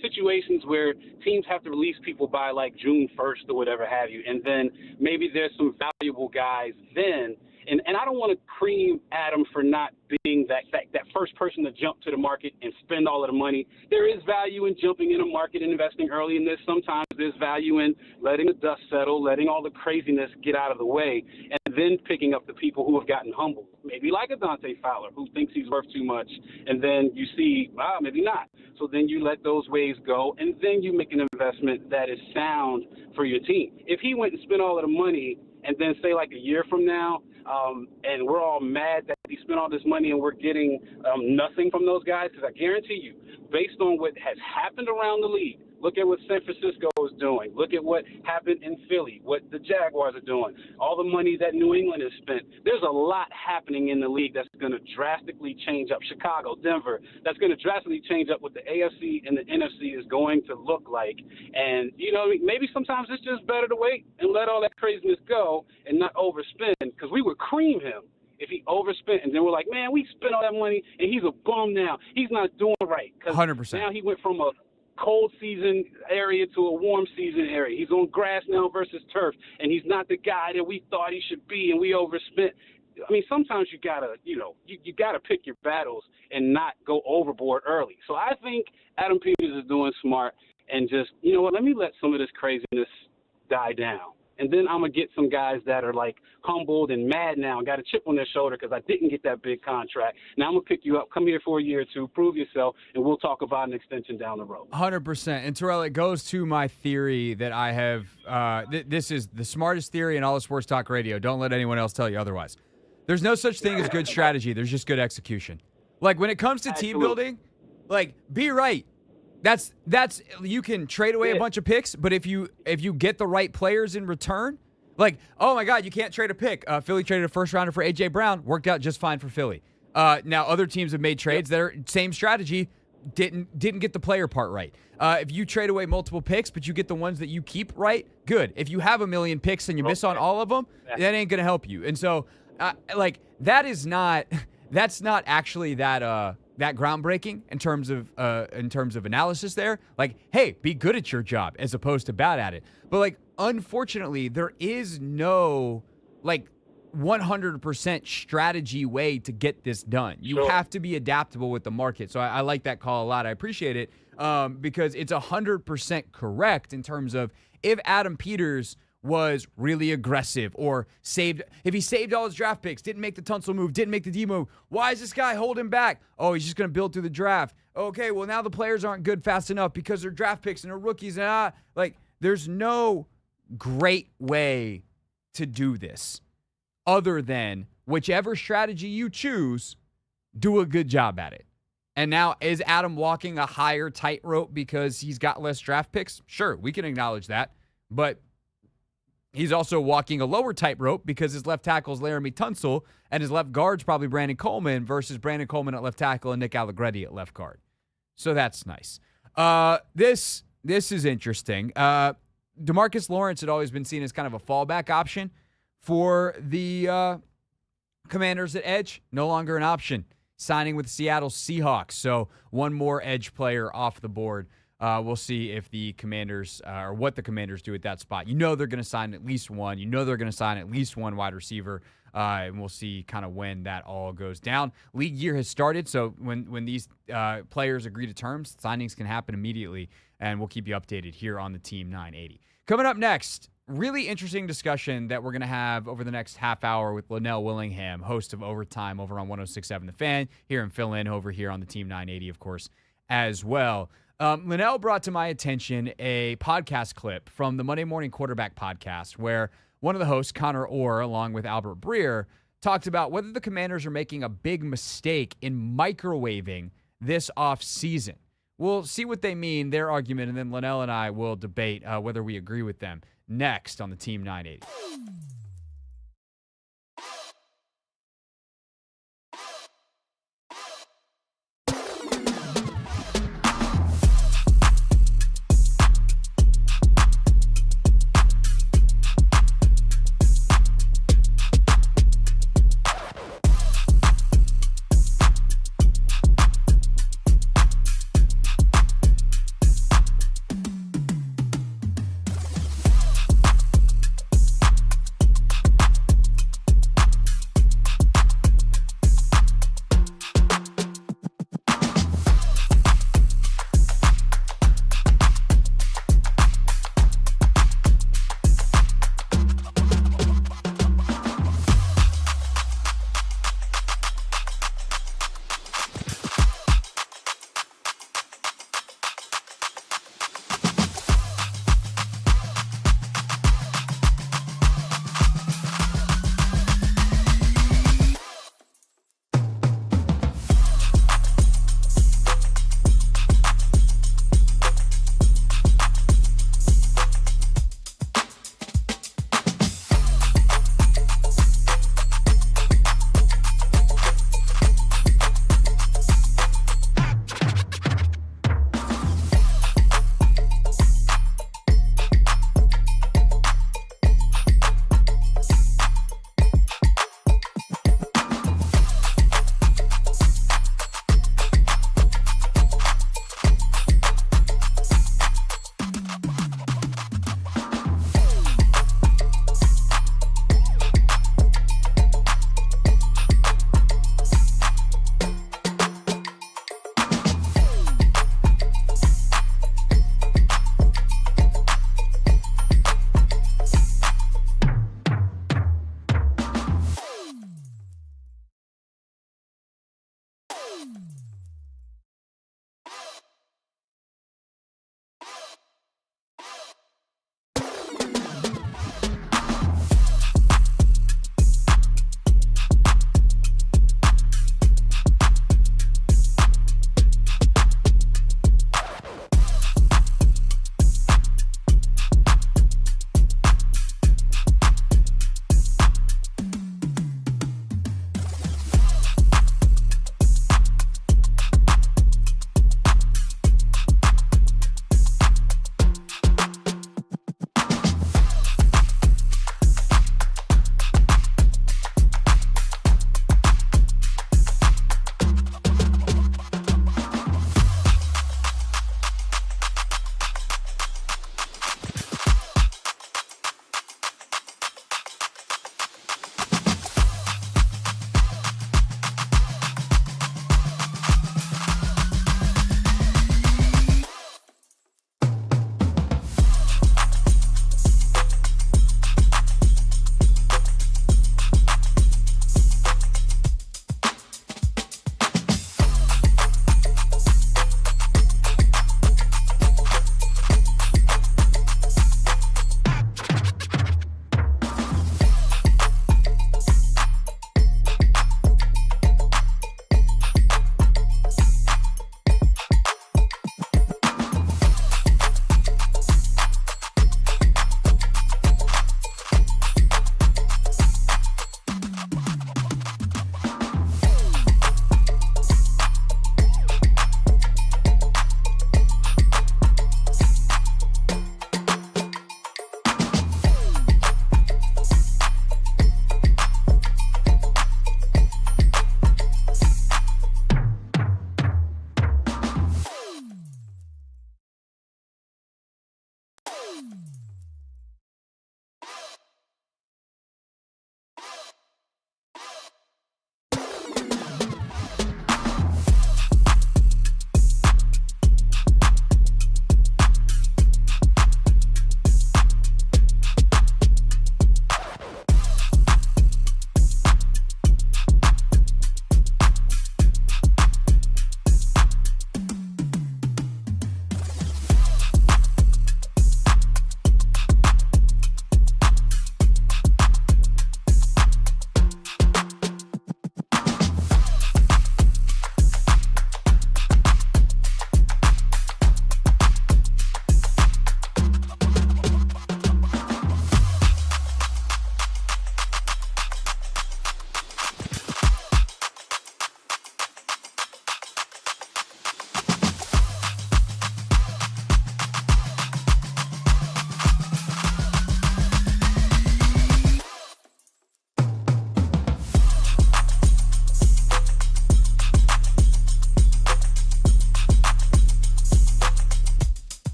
situations where teams have to release people by June 1st or whatever have you, and then maybe there's some valuable guys then. And I don't want to cream Adam for not being that first person to jump to the market and spend all of the money. There is value in jumping in a market and investing early in this. Sometimes there's value in letting the dust settle, letting all the craziness get out of the way, and then picking up the people who have gotten humbled. Maybe like a Dante Fowler, who thinks he's worth too much, and then you see, maybe not. So then you let those waves go, and then you make an investment that is sound for your team. If he went and spent all of the money and then say a year from now, and we're all mad that he spent all this money and we're getting nothing from those guys, because I guarantee you, based on what has happened around the league, look at what San Francisco is doing. Look at what happened in Philly, what the Jaguars are doing, all the money that New England has spent. There's a lot happening in the league that's going to drastically change up. Chicago, Denver, that's going to drastically change up what the AFC and the NFC is going to look like. And, maybe sometimes it's just better to wait and let all that craziness go and not overspend, because we would cream him if he overspent, and then we're like, man, we spent all that money, and he's a bum now. He's not doing right. 100%. Now he went from a cold season area to a warm season area. He's on grass now versus turf, and he's not the guy that we thought he should be, and we overspent. I mean, sometimes you gotta, you gotta pick your battles and not go overboard early. So I think Adam Peters is doing smart, and just, let me let some of this craziness die down. And then I'm going to get some guys that are humbled and mad now and got a chip on their shoulder because I didn't get that big contract. Now I'm going to pick you up, come here for a year or two, prove yourself, and we'll talk about an extension down the road. 100%. And Terrell, it goes to my theory that I have this is the smartest theory in all of sports talk radio. Don't let anyone else tell you otherwise. There's no such thing as good strategy. There's just good execution. When it comes to team building, be right. That's you can trade away a bunch of picks, but if you get the right players in return, oh my God, you can't trade a pick. Philly traded a first rounder for A.J. Brown, worked out just fine for Philly. Now other teams have made trades that are same strategy, didn't get the player part right. If you trade away multiple picks, but you get the ones that you keep right, good. If you have a million picks and you miss on all of them, that ain't gonna help you. And so, that's not actually that groundbreaking in terms of analysis there. Hey, be good at your job as opposed to bad at it. But unfortunately, there is no 100% strategy way to get this done. You have to be adaptable with the market. So I like that call a lot. I appreciate it because it's 100% correct in terms of if Adam Peters was really aggressive or if he saved all his draft picks, didn't make the Tunsil move, didn't make the D move, why is this guy holding back? Oh, he's just going to build through the draft. Okay, well, now the players aren't good fast enough because they're draft picks and they're rookies. And there's no great way to do this other than whichever strategy you choose, do a good job at it. And now, is Adam walking a higher tightrope because he's got less draft picks? Sure, we can acknowledge that. But he's also walking a lower tightrope because his left tackle is Laramie Tunsil and his left guard's probably Brandon Coleman versus Brandon Coleman at left tackle and Nick Allegretti at left guard. So that's nice. This is interesting. DeMarcus Lawrence had always been seen as kind of a fallback option for the Commanders at edge. No longer an option. Signing with the Seattle Seahawks. So one more edge player off the board. We'll see if the Commanders or what the Commanders do at that spot. They're going to sign at least one. They're going to sign at least one wide receiver, and we'll see kind of when that all goes down. League year has started, so when these players agree to terms, signings can happen immediately, and we'll keep you updated here on the Team 980. Coming up next, really interesting discussion that we're going to have over the next half hour with Lynnell Willingham, host of Overtime over on 106.7 The Fan, here in fill-in over here on the Team 980, of course, as well. Lynnell brought to my attention a podcast clip from the Monday Morning Quarterback podcast where one of the hosts, Connor Orr, along with Albert Breer, talked about whether the Commanders are making a big mistake in microwaving this offseason. We'll see what they mean, their argument, and then Lynnell and I will debate whether we agree with them next on the Team 980.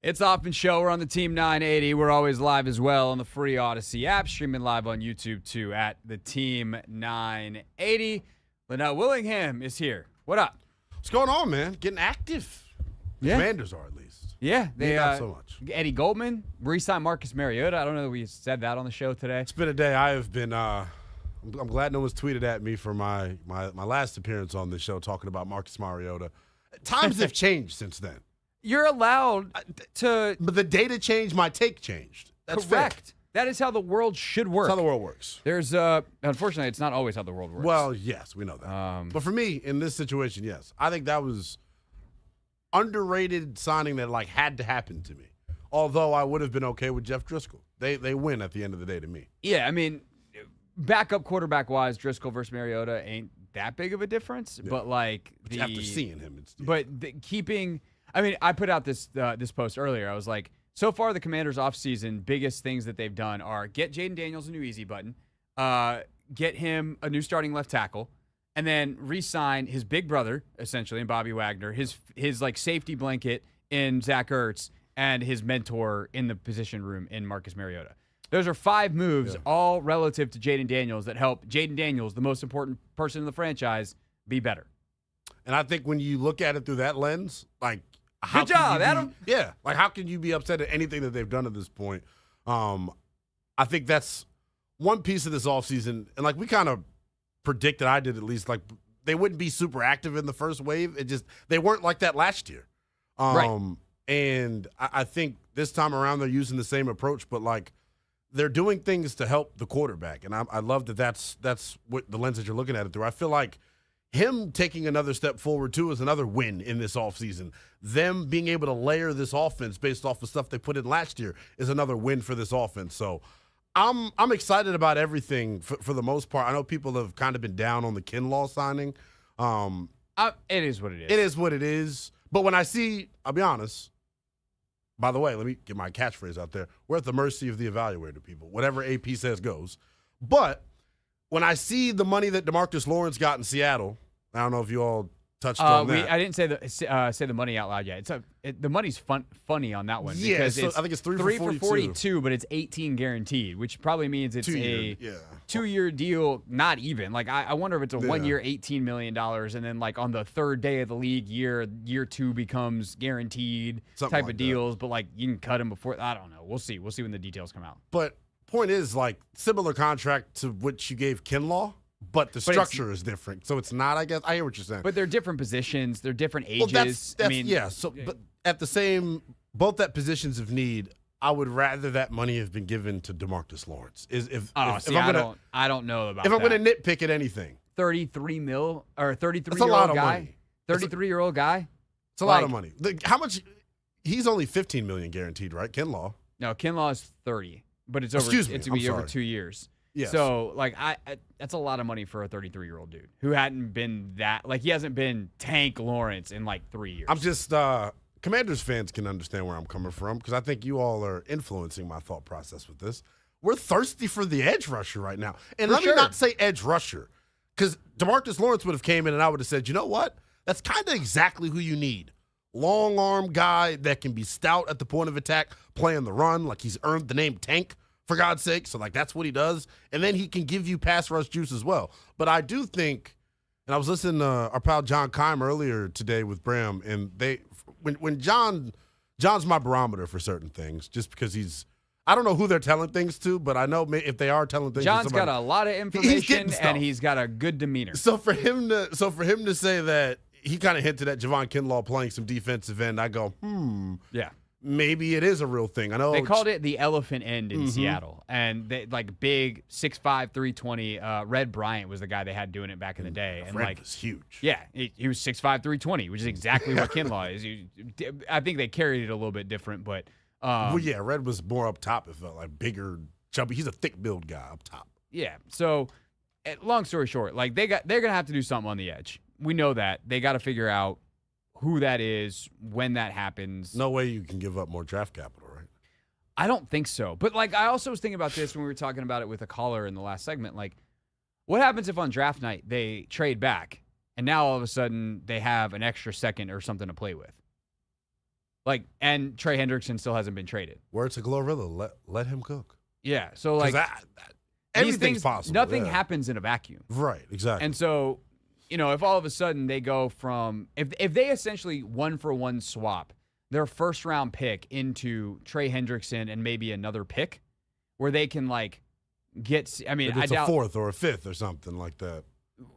It's Hoffman Show. We're on the Team 980. We're always live as well on the free Odyssey app, streaming live on YouTube too at the Team 980. Lynnell Willingham is here. What up? What's going on, man? Getting active. Yeah. Commanders are at least. Yeah, they not so much. Eddie Goldman re-signed Marcus Mariota. I don't know that we said that on the show today. It's been a day. I have been. I'm glad no one's tweeted at me for my last appearance on this show talking about Marcus Mariota. Times have changed since then. You're allowed to. But the data changed. My take changed. That's correct. Fair. That is how the world should work. That's how the world works. There's unfortunately, it's not always how the world works. Well, yes, we know that. But for me, in this situation, yes, I think that was underrated signing that had to happen to me. Although I would have been okay with Jeff Driscoll. They win at the end of the day to me. Yeah, I mean, backup quarterback wise, Driscoll versus Mariota ain't that big of a difference. Yeah. But after seeing him, it's keeping. I mean, I put out this post earlier. I was like, so far the Commanders' offseason, biggest things that they've done are get Jayden Daniels a new easy button, get him a new starting left tackle, and then re-sign his big brother, essentially, in Bobby Wagner, his safety blanket in Zach Ertz, and his mentor in the position room in Marcus Mariota. Those are 5 moves, all relative to Jayden Daniels, that help Jayden Daniels, the most important person in the franchise, be better. And I think when you look at it through that lens, good job, Adam. Yeah. How can you be upset at anything that they've done at this point? I think that's one piece of this offseason. And we kind of predicted, I did at least, they wouldn't be super active in the first wave. They weren't like that last year. Right. And I think this time around they're using the same approach, but they're doing things to help the quarterback. And I love that that's what the lens that you're looking at it through. I feel like him taking another step forward, too, is another win in this offseason. Them being able to layer this offense based off the stuff they put in last year is another win for this offense. So I'm excited about everything for the most part. I know people have kind of been down on the Kinlaw signing. It is what it is. It is what it is. But when I see, I'll be honest, by the way, let me get my catchphrase out there. We're at the mercy of the evaluator, people. Whatever AP says goes. But when I see the money that DeMarcus Lawrence got in Seattle, I don't know if you all touched on that. I didn't say the money out loud yet. The money's funny on that one. Yeah, because I think it's 3 for 42, but it's 18 guaranteed, which probably means it's a 2-year deal, not even. I wonder if it's a 1 year, $18 million, and then on the third day of the league year 2 becomes guaranteed Something type of deals, but you can cut him before. I don't know. We'll see. We'll see when the details come out. But point is, similar contract to what you gave Kinlaw. But the structure is different, so it's not. I guess I hear what you're saying. But they're different positions. They're different ages. Well, that's So, but at the same, both at positions of need, I would rather that money have been given to DeMarcus Lawrence. I don't know about. If I'm going to nitpick at anything, 33 mil or 33. That's a lot of money. 33-year-old guy. It's a lot of money. How much? He's only $15 million guaranteed, right? Kinlaw. No, Kinlaw is 30, but it's over. It's going to be over 2 years. Yes. So, I that's a lot of money for a 33-year-old dude who hadn't been that, he hasn't been Tank Lawrence in 3 years. I'm just, Commanders fans can understand where I'm coming from because I think you all are influencing my thought process with this. We're thirsty for the edge rusher right now. And let me not say edge rusher because DeMarcus Lawrence would have came in and I would have said, you know what? That's kind of exactly who you need. Long arm guy that can be stout at the point of attack, playing the run, he's earned the name Tank. For God's sake, so that's what he does, and then he can give you pass rush juice as well. But I do think, and I was listening to our pal John Keim earlier today with Bram, and when John's my barometer for certain things, just because I don't know who they're telling things to, but I know if they are telling things. John's to somebody, got a lot of information, and he's got a good demeanor. So for him to say that he kind of hinted at Javon Kinlaw playing some defensive end, I go, yeah. Maybe it is a real thing. I know they called it the elephant end in Seattle, and they big 6'5", 320. Red Bryant was the guy they had doing it back in the day, and Red was huge. Yeah, he was 6'5", 320, which is exactly what Kinlaw is. I think they carried it a little bit different, but Red was more up top. It felt bigger, chubby. He's a thick build guy up top. Yeah. So, long story short, they're gonna have to do something on the edge. We know that they got to figure out who that is, when that happens. No way you can give up more draft capital, right? I don't think so. But, I also was thinking about this when we were talking about it with a caller in the last segment. What happens if on draft night they trade back and now all of a sudden they have an extra second or something to play with? Like, and Trey Hendrickson still hasn't been traded. Word to Glorilla, let him cook. Yeah, so like everything's things, possible. Nothing happens in a vacuum. Right, exactly. And so, if all of a sudden they go from if they essentially 1-for-1 swap their first round pick into Trey Hendrickson and maybe another pick, where they can like get. I mean, it's I doubt a fourth or a fifth or something like that.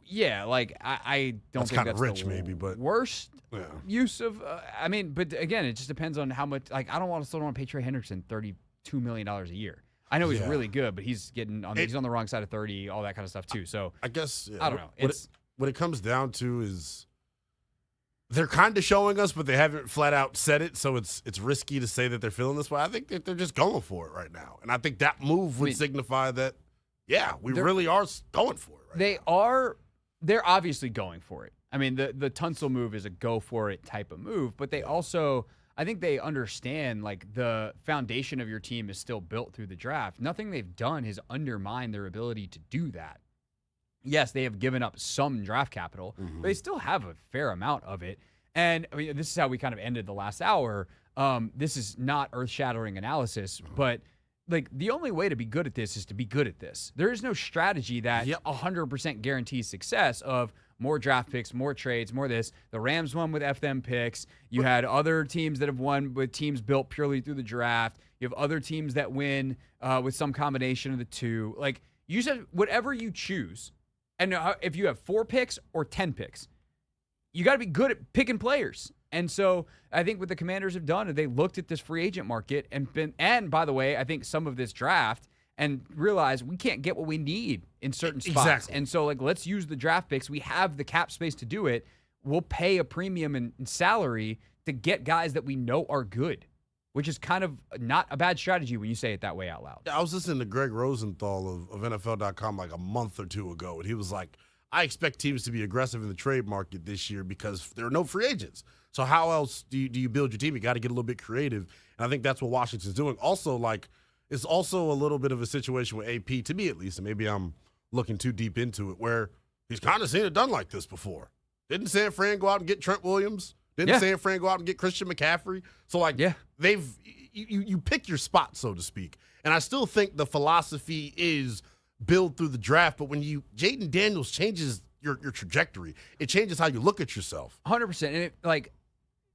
Yeah, like I don't think kind of that's rich, the maybe, but worst yeah. use of. But again, it just depends on how much. Like, I still don't want to pay Trey Hendrickson $32 million a year. I know he's really good, but he's he's on the wrong side of 30, all that kind of stuff too. So I guess I don't know. What it comes down to is they're kind of showing us, but they haven't flat out said it. So it's risky to say that they're feeling this way. I think that they're just going for it right now, and I think that move would signify that we really are going for it. They're obviously going for it. I mean, the Tunsil move is a go for it type of move, but they also. I think they understand, like, the foundation of your team is still built through the draft. Nothing they've done has undermined their ability to do that. Yes, they have given up some draft capital, but they still have a fair amount of it. And, I mean, this is how we kind of ended the last hour. This is not earth-shattering analysis, but, like, the only way to be good at this is to be good at this. There is no strategy that 100% guarantees success of more draft picks, more trades, more this. The Rams won with FM picks. You had other teams that have won with teams built purely through the draft. You have other teams that win with some combination of the two. Like, you said, whatever you choose, and if you have 4 picks or 10 picks, you got to be good at picking players. And so I think what the Commanders have done is they looked at this free agent market and by the way, I think some of this draft and realize we can't get what we need in certain spots. Exactly. And so, like, let's use the draft picks. We have the cap space to do it. We'll pay a premium in salary to get guys that we know are good, which is kind of not a bad strategy when you say it that way out loud. I was listening to Greg Rosenthal of NFL.com like a month or two ago, and he was like, I expect teams to be aggressive in the trade market this year because there are no free agents. So how else do you build your team? You got to get a little bit creative. And I think that's what Washington's doing. Also, like, it's also a little bit of a situation with AP, to me at least, and maybe I'm looking too deep into it, where he's kind of seen it done like this before. Didn't San Fran go out and get Trent Williams? Didn't San Fran go out and get Christian McCaffrey? So, like, you pick your spot, so to speak. And I still think the philosophy is build through the draft, but when Jayden Daniels changes your trajectory, it changes how you look at yourself. 100%. And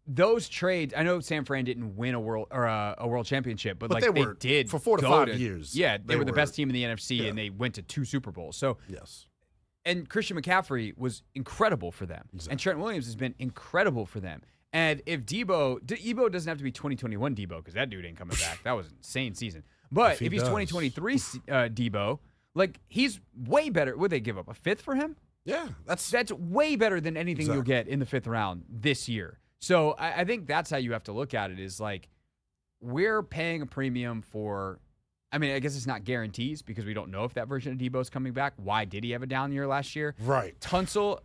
those trades, I know San Fran didn't win a world championship, but like they did for 4 to 5 years. Yeah, they were the best team in the NFC, and they went to 2 Super Bowls. So yes, and Christian McCaffrey was incredible for them, and Trent Williams has been incredible for them. And if Debo doesn't have to be 2021 Debo because that dude ain't coming back. That was an insane season. But if he's 2023 Debo, like, he's way better. Would they give up a 5th for him? Yeah, that's way better than anything you'll get in the 5th round this year. So I think that's how you have to look at it is, like, we're paying a premium for, I mean, I guess it's not guarantees because we don't know if that version of Debo's coming back. Why did he have a down year last year? Right. Tunsil,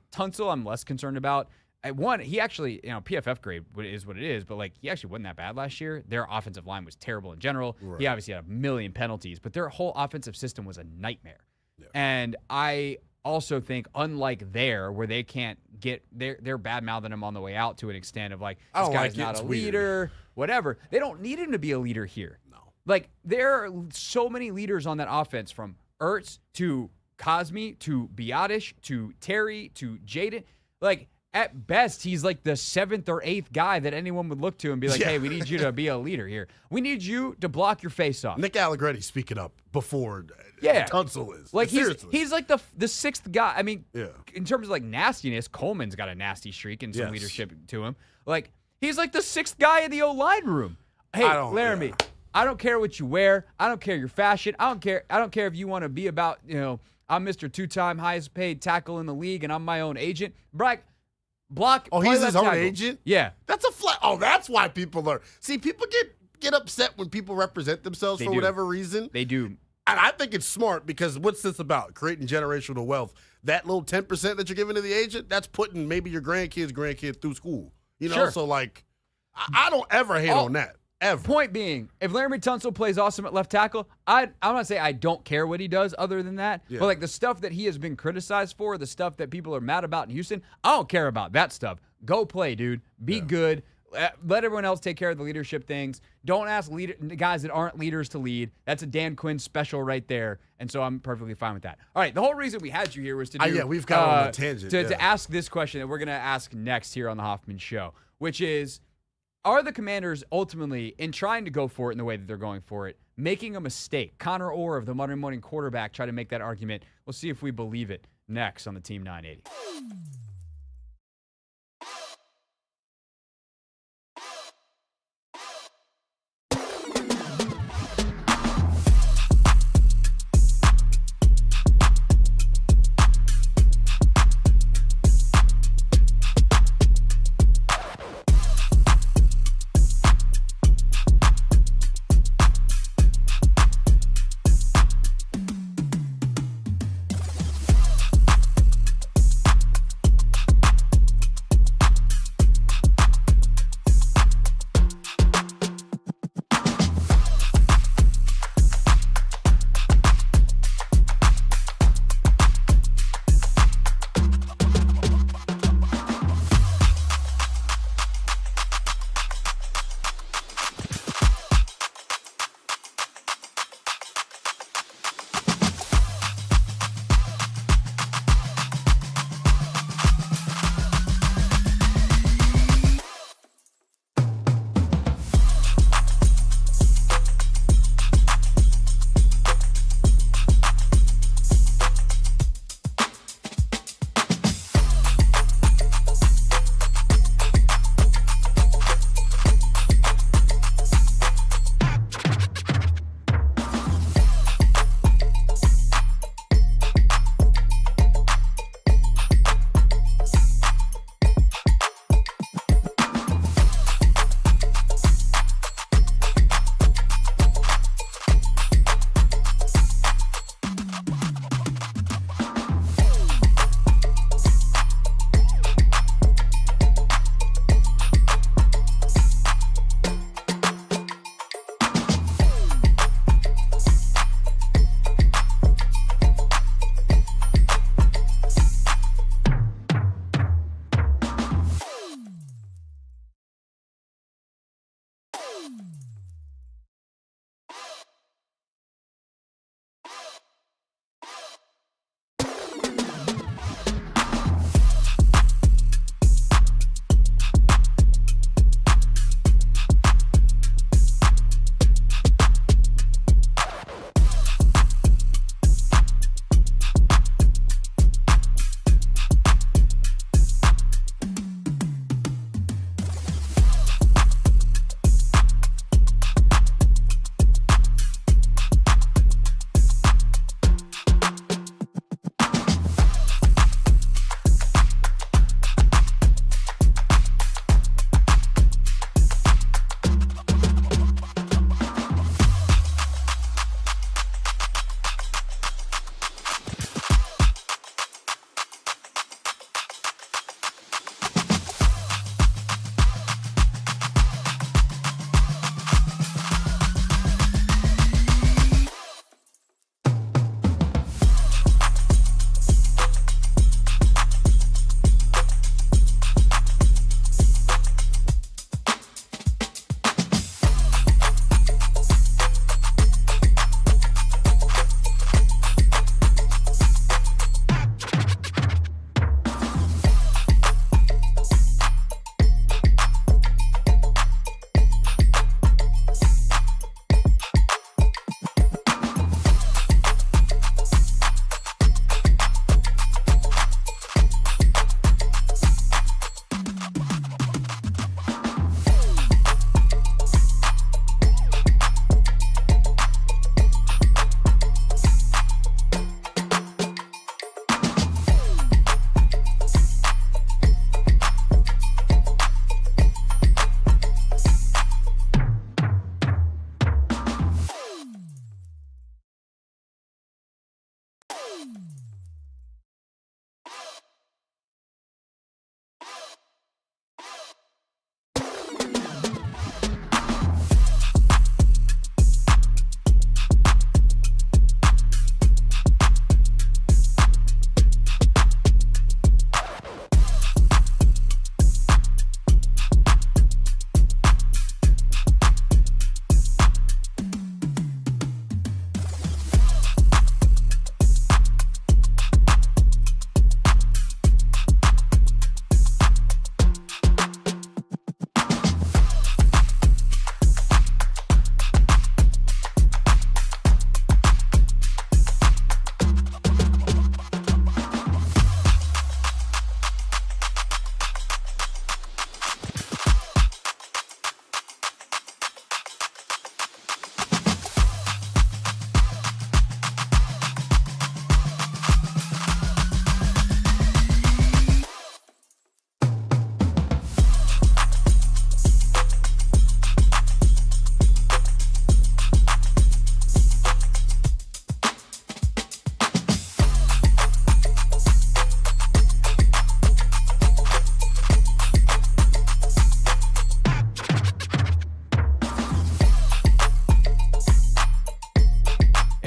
I'm less concerned about. He actually, PFF grade is what it is, but, like, he actually wasn't that bad last year. Their offensive line was terrible in general. Right. He obviously had a million penalties, but their whole offensive system was a nightmare. Yeah. And I also think, unlike where they can't get, they're bad-mouthing him on the way out to an extent of, like, this guy's not a leader, whatever. They don't need him to be a leader here. No. Like, there are so many leaders on that offense, from Ertz to Cosme to Biotish to Terry to Jayden. Like, at best, he's like the 7th or 8th guy that anyone would look to and be like, hey, we need you to be a leader here. We need you to block your face off. Nick Allegretti speaking up before Tunsil is. Like, he's like the 6th guy. I mean, in terms of, like, nastiness, Coleman's got a nasty streak and some leadership to him. Like, he's like the 6th guy in the O-line room. Hey, Laramie, I don't care what you wear. I don't care your fashion. I don't care if you want to be about, I'm Mr. 2-time highest paid tackle in the league and I'm my own agent. Block. Oh, he's his own agent? Yeah. That's a flat. Oh, that's why people are. See, people get upset when people represent themselves for whatever reason. They do. And I think it's smart because what's this about? Creating generational wealth. That little 10% that you're giving to the agent, that's putting maybe your grandkid through school. Sure. So, like, I don't ever hate on that. Ever. Point being, if Laramie Tunsil plays awesome at left tackle, I'm not saying I don't care what he does other than that. Yeah. But, like, the stuff that he has been criticized for, the stuff that people are mad about in Houston, I don't care about that stuff. Go play, dude. Be good. Let everyone else take care of the leadership things. Don't ask guys that aren't leaders to lead. That's a Dan Quinn special right there. And so I'm perfectly fine with that. All right, the whole reason we had you here was to do, we've got on a tangent. To ask this question that we're going to ask next here on the Hoffman Show, which is, are the Commanders ultimately, in trying to go for it in the way that they're going for it, making a mistake? Connor Orr of the Monday Morning Quarterback tried to make that argument. We'll see if we believe it next on the Team 980.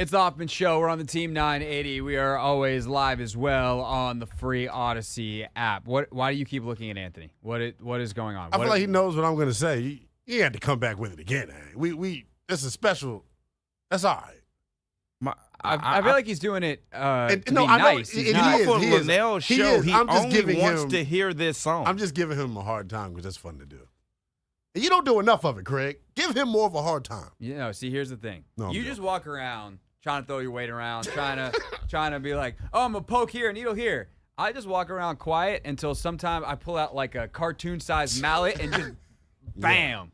It's the Hoffman Show. We're on the Team 980. We are always live as well on the free Odyssey app. Why do you keep looking at Anthony? What is going on? I feel like he knows what I'm going to say. He had to come back with it again. We this is special. That's all right. I feel like he's doing it to be I know, nice. he He's not- is. For Lynnell's show, he I'm just only giving wants him- to hear this song. I'm just giving him a hard time because that's fun to do. And you don't do enough of it, Craig. Give him more of a hard time. See, here's the thing. No, I'm you joking. just walk around trying to throw your weight around, trying to be like, oh, I'm a poke here, a needle here. I just walk around quiet until sometime I pull out like a cartoon-sized mallet and just bam,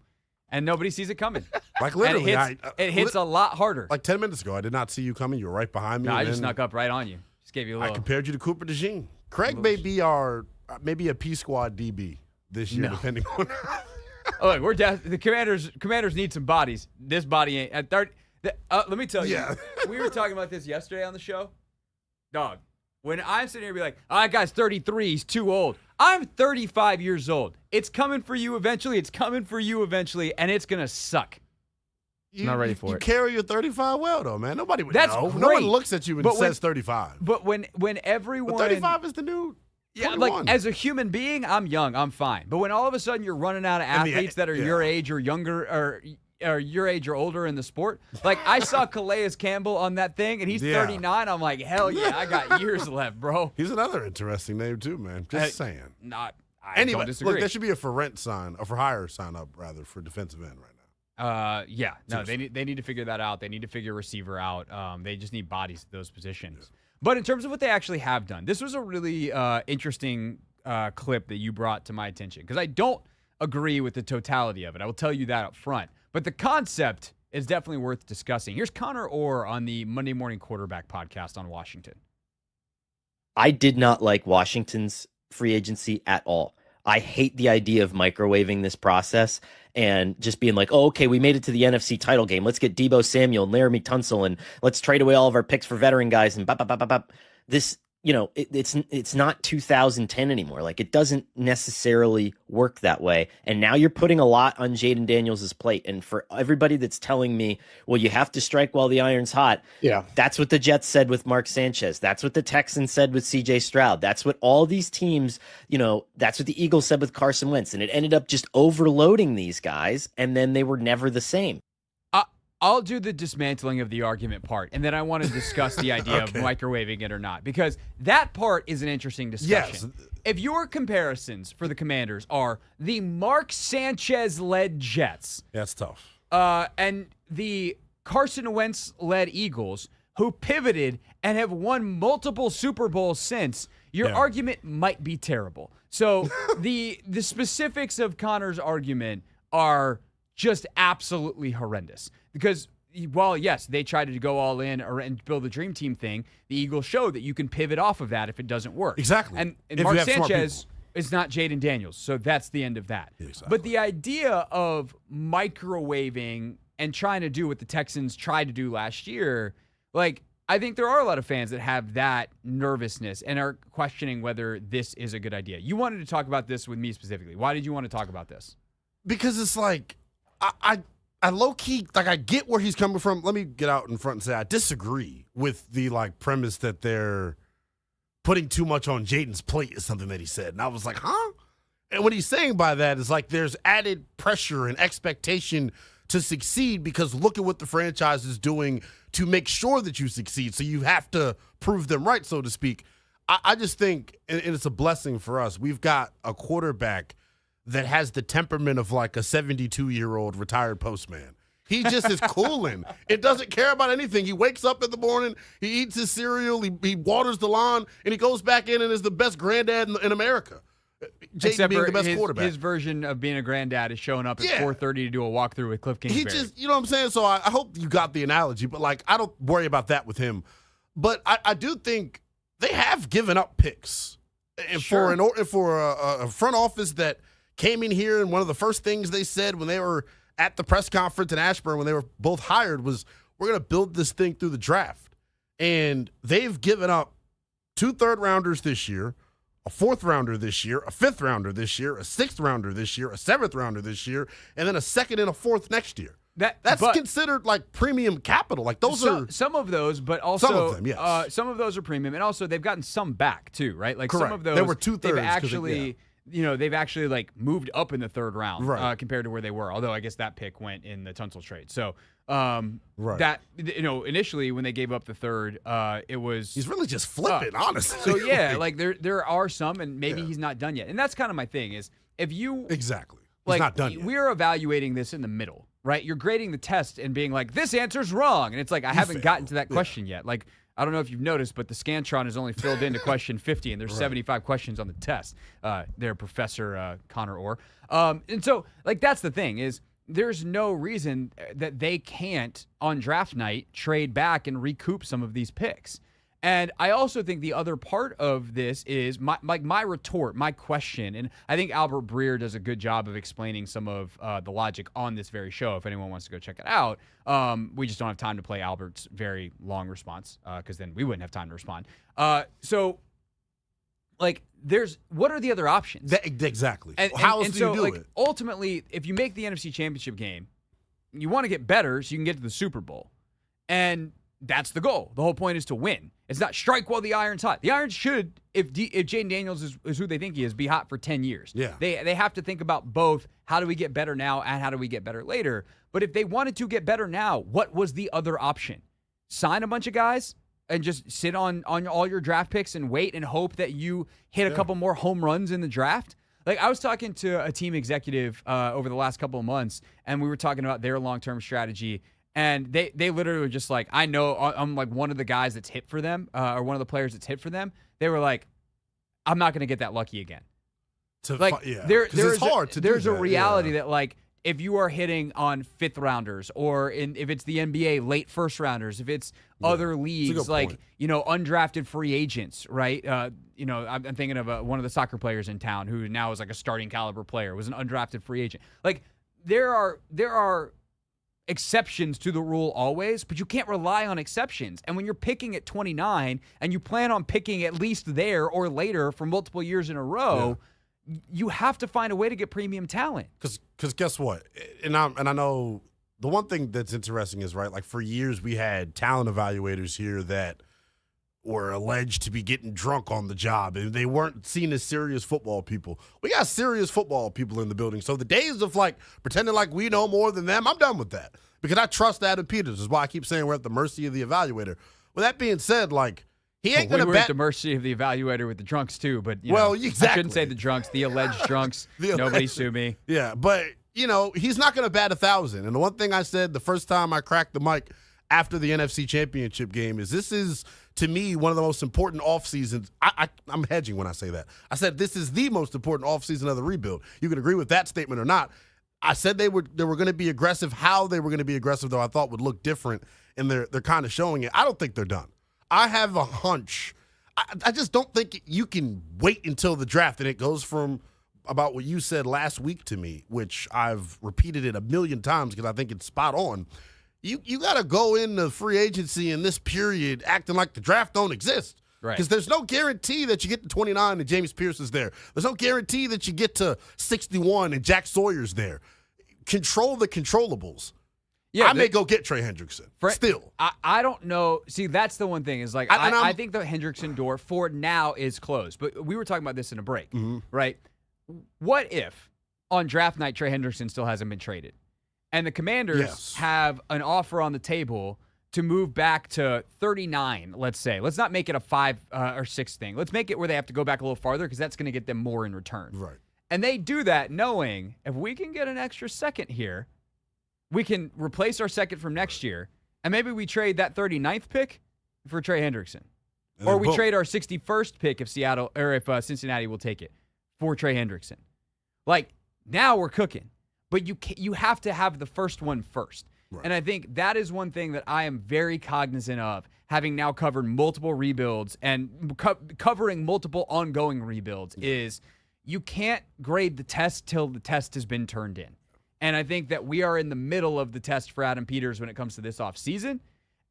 and nobody sees it coming. Like literally, and it hits a lot harder. Like 10 minutes ago, I did not see you coming. You were right behind me. No, I and just then snuck up right on you. Just gave you a I little. compared you to Cooper DeJean. Craig may be maybe a P Squad DB this year, depending on. Oh, look, the commanders need some bodies. This body ain't at 30. Let me tell you. Yeah. We were talking about this yesterday on the show. Dog, when I'm sitting here be like, oh, that guy's 33, he's too old. I'm 35 years old. It's coming for you eventually. And it's going to suck. Not ready for you it. carry your 35 well, though, man. Nobody would That's know. great. No one looks at you and says 35. But when everyone. But 35 is the new. Yeah, 21. like as a human being, I'm young, I'm fine. But when all of a sudden you're running out of athletes that are your age or younger or your age or older in the sport, like I saw Calais Campbell on that thing, and he's 39. I'm like, hell yeah, I got years left, bro. He's another interesting name too, man. Just saying. I Anyway, don't disagree. look, there should be a for hire sign up rather for defensive end right now. No, they need to figure that out. They need to figure receiver out. They just need bodies at those positions. Yeah. But in terms of what they actually have done, this was a really interesting clip that you brought to my attention because I don't agree with the totality of it. I will tell you that up front. But the concept is definitely worth discussing. Here's Connor Orr on the Monday Morning Quarterback podcast on Washington. I did not like Washington's free agency at all. I hate the idea of microwaving this process and just being like, oh, okay, we made it to the NFC title game. Let's get Deebo Samuel and Laramie Tunsil and let's trade away all of our picks for veteran guys and this, it's not 2010 anymore. Like it doesn't necessarily work that way. And now you're putting a lot on Jayden Daniels' plate. And for everybody that's telling me, well, you have to strike while the iron's hot. Yeah. That's what the Jets said with Mark Sanchez. That's what the Texans said with CJ Stroud. That's what all these teams, that's what the Eagles said with Carson Wentz. And it ended up just overloading these guys. And then they were never the same. I'll do the dismantling of the argument part, and then I want to discuss the idea of microwaving it or not, because that part is an interesting discussion. Yes. If your comparisons for the Commanders are the Mark Sanchez-led Jets, That's tough. and the Carson Wentz-led Eagles, who pivoted and have won multiple Super Bowls since, your argument might be terrible. So the specifics of Connor's argument are just absolutely horrendous. Because while, yes, they tried to go all in and build the dream team thing, the Eagles showed that you can pivot off of that if it doesn't work. Exactly. And If Mark you have smart Sanchez is not Jayden Daniels, so that's the end of that. Exactly. But the idea of microwaving and trying to do what the Texans tried to do last year, like, I think there are a lot of fans that have that nervousness and are questioning whether this is a good idea. You wanted to talk about this with me specifically. Why did you want to talk about this? Because it's like, I low-key, like, I get where he's coming from. Let me get out in front and say I disagree with the, like, premise that they're putting too much on Jayden's plate is something that he said. And I was like, huh? And what he's saying by that is, like, there's added pressure and expectation to succeed because look at what the franchise is doing to make sure that you succeed. So you have to prove them right, so to speak. I just think, and it's a blessing for us, we've got a quarterback that has the temperament of like a 72-year-old retired postman. He just is cooling. It doesn't care about anything. He wakes up in the morning, he eats his cereal, he waters the lawn, and he goes back in and is the best granddad in America. Jayden being the best quarterback. His version of being a granddad is showing up at 4:30 to do a walkthrough with Cliff Kingsbury. He just, you know what I'm saying? So I hope you got the analogy, but like I don't worry about that with him. But I do think they have given up picks. And for a front office that came in here and one of the first things they said when they were at the press conference in Ashburn when they were both hired was, we're going to build this thing through the draft. And they've given up 2 third-rounders this year, a 4th-rounder this year, a 5th-rounder this year, a 6th-rounder this year, a 7th-rounder this year, and then a 2nd and a 4th next year. That's considered like premium capital. Like those are some of those, but also some of them, yes. Some of those are premium, and also they've gotten some back too, right? Like Correct. some of those, They were 2/3 they've actually, they've actually like moved up in the third round compared to where they were. Although I guess that pick went in the Tunsil trade. So that initially when they gave up the third, it was he's really just flipping, honestly. So yeah, like there are some, and maybe he's not done yet, and that's kind of my thing is if you exactly he's like not done yet. We're evaluating this in the middle. Right, you're grading the test and being like, "This answer's wrong," and it's like I haven't gotten to that question yet. Like I don't know if you've noticed, but the Scantron is only filled into question 50, and there's 75 questions on the test. There, Professor Connor Orr. And so, like that's the thing is, there's no reason that they can't on draft night trade back and recoup some of these picks. And I also think the other part of this is my retort, my question, and I think Albert Breer does a good job of explaining some of the logic on this very show. If anyone wants to go check it out, we just don't have time to play Albert's very long response because then we wouldn't have time to respond. So, like, what are the other options? Exactly. And how else do you do it? Ultimately, if you make the NFC Championship game, you want to get better so you can get to the Super Bowl, and that's the goal. The whole point is to win. It's not strike while the iron's hot. The Irons should, if Jayden Daniels is who they think he is, be hot for 10 years. Yeah. They have to think about both how do we get better now and how do we get better later. But if they wanted to get better now, what was the other option? Sign a bunch of guys and just sit on all your draft picks and wait and hope that you hit a couple more home runs in the draft? Like I was talking to a team executive over the last couple of months, and we were talking about their long-term strategy. And they literally were just like, I know I'm like one of the guys that's hit for them, or one of the players that's hit for them. They were like, I'm not going to get that lucky again. It's hard to do There's a reality that like if you are hitting on fifth rounders, or if it's the NBA late first rounders, if it's other leagues like undrafted free agents, right? I'm thinking of one of the soccer players in town who now is like a starting caliber player, was an undrafted free agent. Like there are exceptions to the rule always, but you can't rely on exceptions. And when you're picking at 29 and you plan on picking at least there or later for multiple years in a row, you have to find a way to get premium talent. Because guess what? And I know the one thing that's interesting is, right, like for years we had talent evaluators here that were alleged to be getting drunk on the job, and they weren't seen as serious football people. We got serious football people in the building. So the days of like pretending like we know more than them, I'm done with that because I trust Adam Peters. Is why I keep saying we're at the mercy of the evaluator. With that being said, like he ain't going to we're at the mercy of the evaluator with the drunks too, but exactly. I shouldn't say the drunks, the alleged drunks. Nobody sue me. Yeah, but he's not going to bat 1,000. And the one thing I said the first time I cracked the mic after the NFC Championship game is this is, to me, one of the most important off seasons. I'm hedging when I say that. I said this is the most important off season of the rebuild. You can agree with that statement or not. I said they were going to be aggressive. How they were going to be aggressive, though, I thought would look different, and they're kind of showing it. I don't think they're done. I have a hunch. I just don't think you can wait until the draft, and it goes from about what you said last week to me, which I've repeated it 1,000,000 times because I think it's spot on. You got to go into free agency in this period acting like the draft don't exist. Right. Because there's no guarantee that you get to 29 and James Pierce is there. There's no guarantee that you get to 61 and Jack Sawyer's there. Control the controllables. Yeah, I may go get Trey Hendrickson. Still. I don't know. See, that's the one thing is like I think the Hendrickson door for now is closed. But we were talking about this in a break, right? What if on draft night Trey Hendrickson still hasn't been traded? And the Commanders have an offer on the table to move back to 39, let's say. Let's not make it a 5 or 6 thing. Let's make it where they have to go back a little farther because that's going to get them more in return. Right. And they do that knowing if we can get an extra second here, we can replace our second from next year, and maybe we trade that 39th pick for Trey Hendrickson. Or we trade our 61st pick if Cincinnati will take it for Trey Hendrickson. Like, now we're cooking. But you have to have the first one first. Right. And I think that is one thing that I am very cognizant of, having now covered multiple rebuilds and covering multiple ongoing rebuilds, is you can't grade the test till the test has been turned in. And I think that we are in the middle of the test for Adam Peters when it comes to this offseason.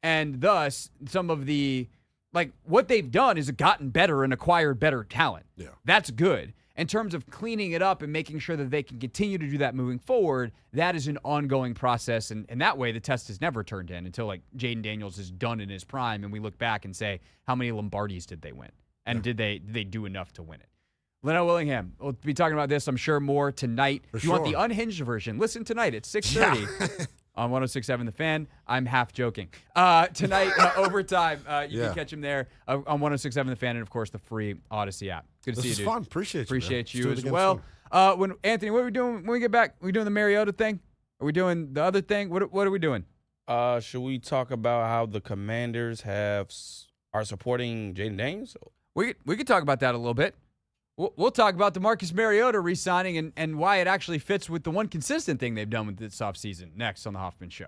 And thus, some of the, like, what they've done is gotten better and acquired better talent. Yeah. That's good. in terms of cleaning it up and making sure that they can continue to do that moving forward, that is an ongoing process. And that way, the test is never turned in until like Jayden Daniels is done in his prime. And we look back and say, how many Lombardis did they win? And did they do enough to win it? Lynnell Willingham, we'll be talking about this, I'm sure, more tonight. If you want the unhinged version, listen tonight at 6:30 on 106.7 The Fan. I'm half joking. Tonight, overtime, you can catch him there on 106.7 The Fan and, of course, the free Odyssey app. Good to see you, dude. This is fun. Appreciate you as well. When Anthony, what are we doing when we get back? Are we doing the Mariota thing? Are we doing the other thing? What are we doing? Should we talk about how the Commanders are supporting Jayden Daniels? We could talk about that a little bit. We'll talk about DeMarcus Mariota re-signing and why it actually fits with the one consistent thing they've done with this offseason next on the Hoffman Show.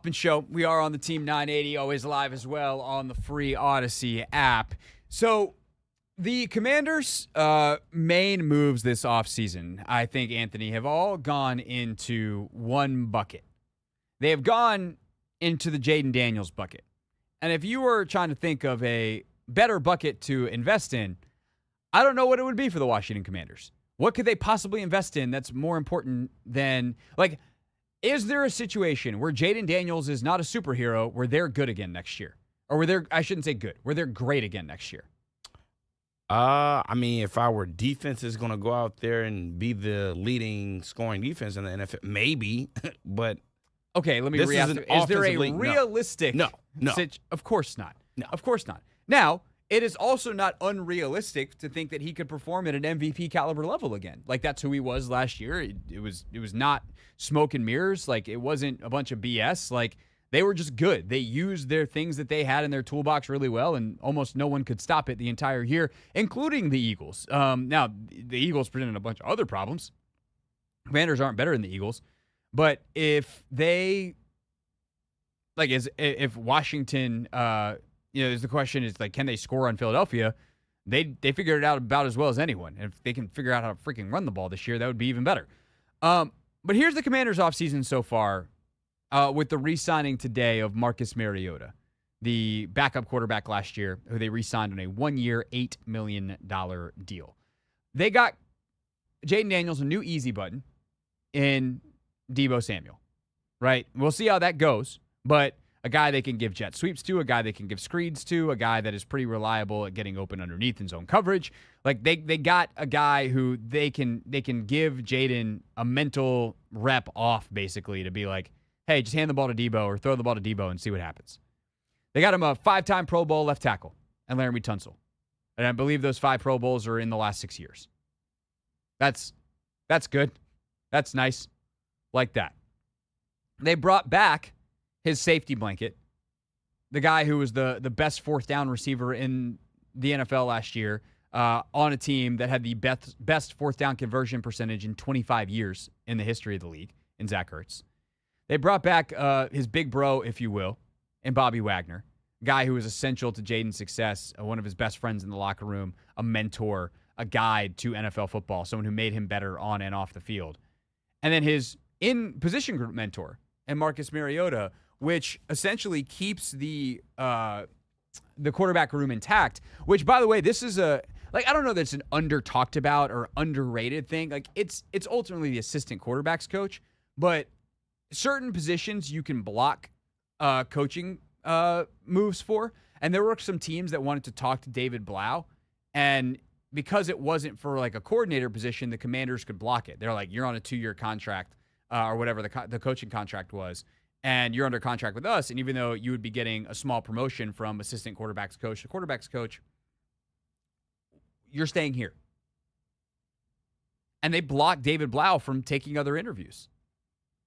Hoffman Show. We are on the Team 980, always live as well on the free Odyssey app. So the Commanders' main moves this offseason, I think, Anthony, have all gone into one bucket. They have gone into the Jayden Daniels bucket. And if you were trying to think of a better bucket to invest in, I don't know what it would be for the Washington Commanders. What could they possibly invest in that's more important than, like, is there a situation where Jayden Daniels is not a superhero where they're good again next year? Or where they're, I shouldn't say good, where they're great again next year? I mean, if our defense is going to go out there and be the leading scoring defense in the NFL, maybe, but okay, let me this re-ask. Is there a league. realistic? No. Of course not. No. Of course not. Now, it is also not unrealistic to think that he could perform at an MVP caliber level again. Like, that's who he was last year. It was not smoke and mirrors. Like, it wasn't a bunch of BS. Like, they were just good. They used their things that they had in their toolbox really well, and almost no one could stop it the entire year, including the Eagles. Now, the Eagles presented a bunch of other problems. Commanders aren't better than the Eagles. But if they, like, if Washington, the question is, like, can they score on Philadelphia? They figured it out about as well as anyone. And if they can figure out how to freaking run the ball this year, that would be even better. But here's the Commanders' offseason so far with the re-signing today of Marcus Mariota, the backup quarterback last year, who they re-signed on a 1-year, $8 million deal. They got Jayden Daniels a new easy button in Deebo Samuel, right? We'll see how that goes, but a guy they can give jet sweeps to, a guy they can give screens to, a guy that is pretty reliable at getting open underneath in zone coverage. Like, they got a guy who they can give Jayden a mental rep off, basically, to be like, hey, just hand the ball to Deebo or throw the ball to Deebo and see what happens. They got him a 5-time Pro Bowl left tackle and Laramie Tunsil. And I believe those 5 Pro Bowls are in the last 6 years. That's good. That's nice. Like that. They brought back his safety blanket, the guy who was the best fourth down receiver in the NFL last year, on a team that had the best fourth down conversion percentage in 25 years in the history of the league, in Zach Ertz. They brought back his big bro, if you will, in Bobby Wagner, a guy who was essential to Jayden's success, one of his best friends in the locker room, a mentor, a guide to NFL football, someone who made him better on and off the field. And then his in-position group mentor, and Marcus Mariota, which essentially keeps the quarterback room intact, which, by the way, this is I don't know that it's an under-talked about or underrated thing. Like, it's ultimately the assistant quarterback's coach, but certain positions you can block coaching moves for. And there were some teams that wanted to talk to David Blau, and because it wasn't for, like, a coordinator position, the Commanders could block it. They're like, you're on a 2-year contract or whatever the coaching contract was, and you're under contract with us, and even though you would be getting a small promotion from assistant quarterback's coach to quarterback's coach, you're staying here. And they blocked David Blau from taking other interviews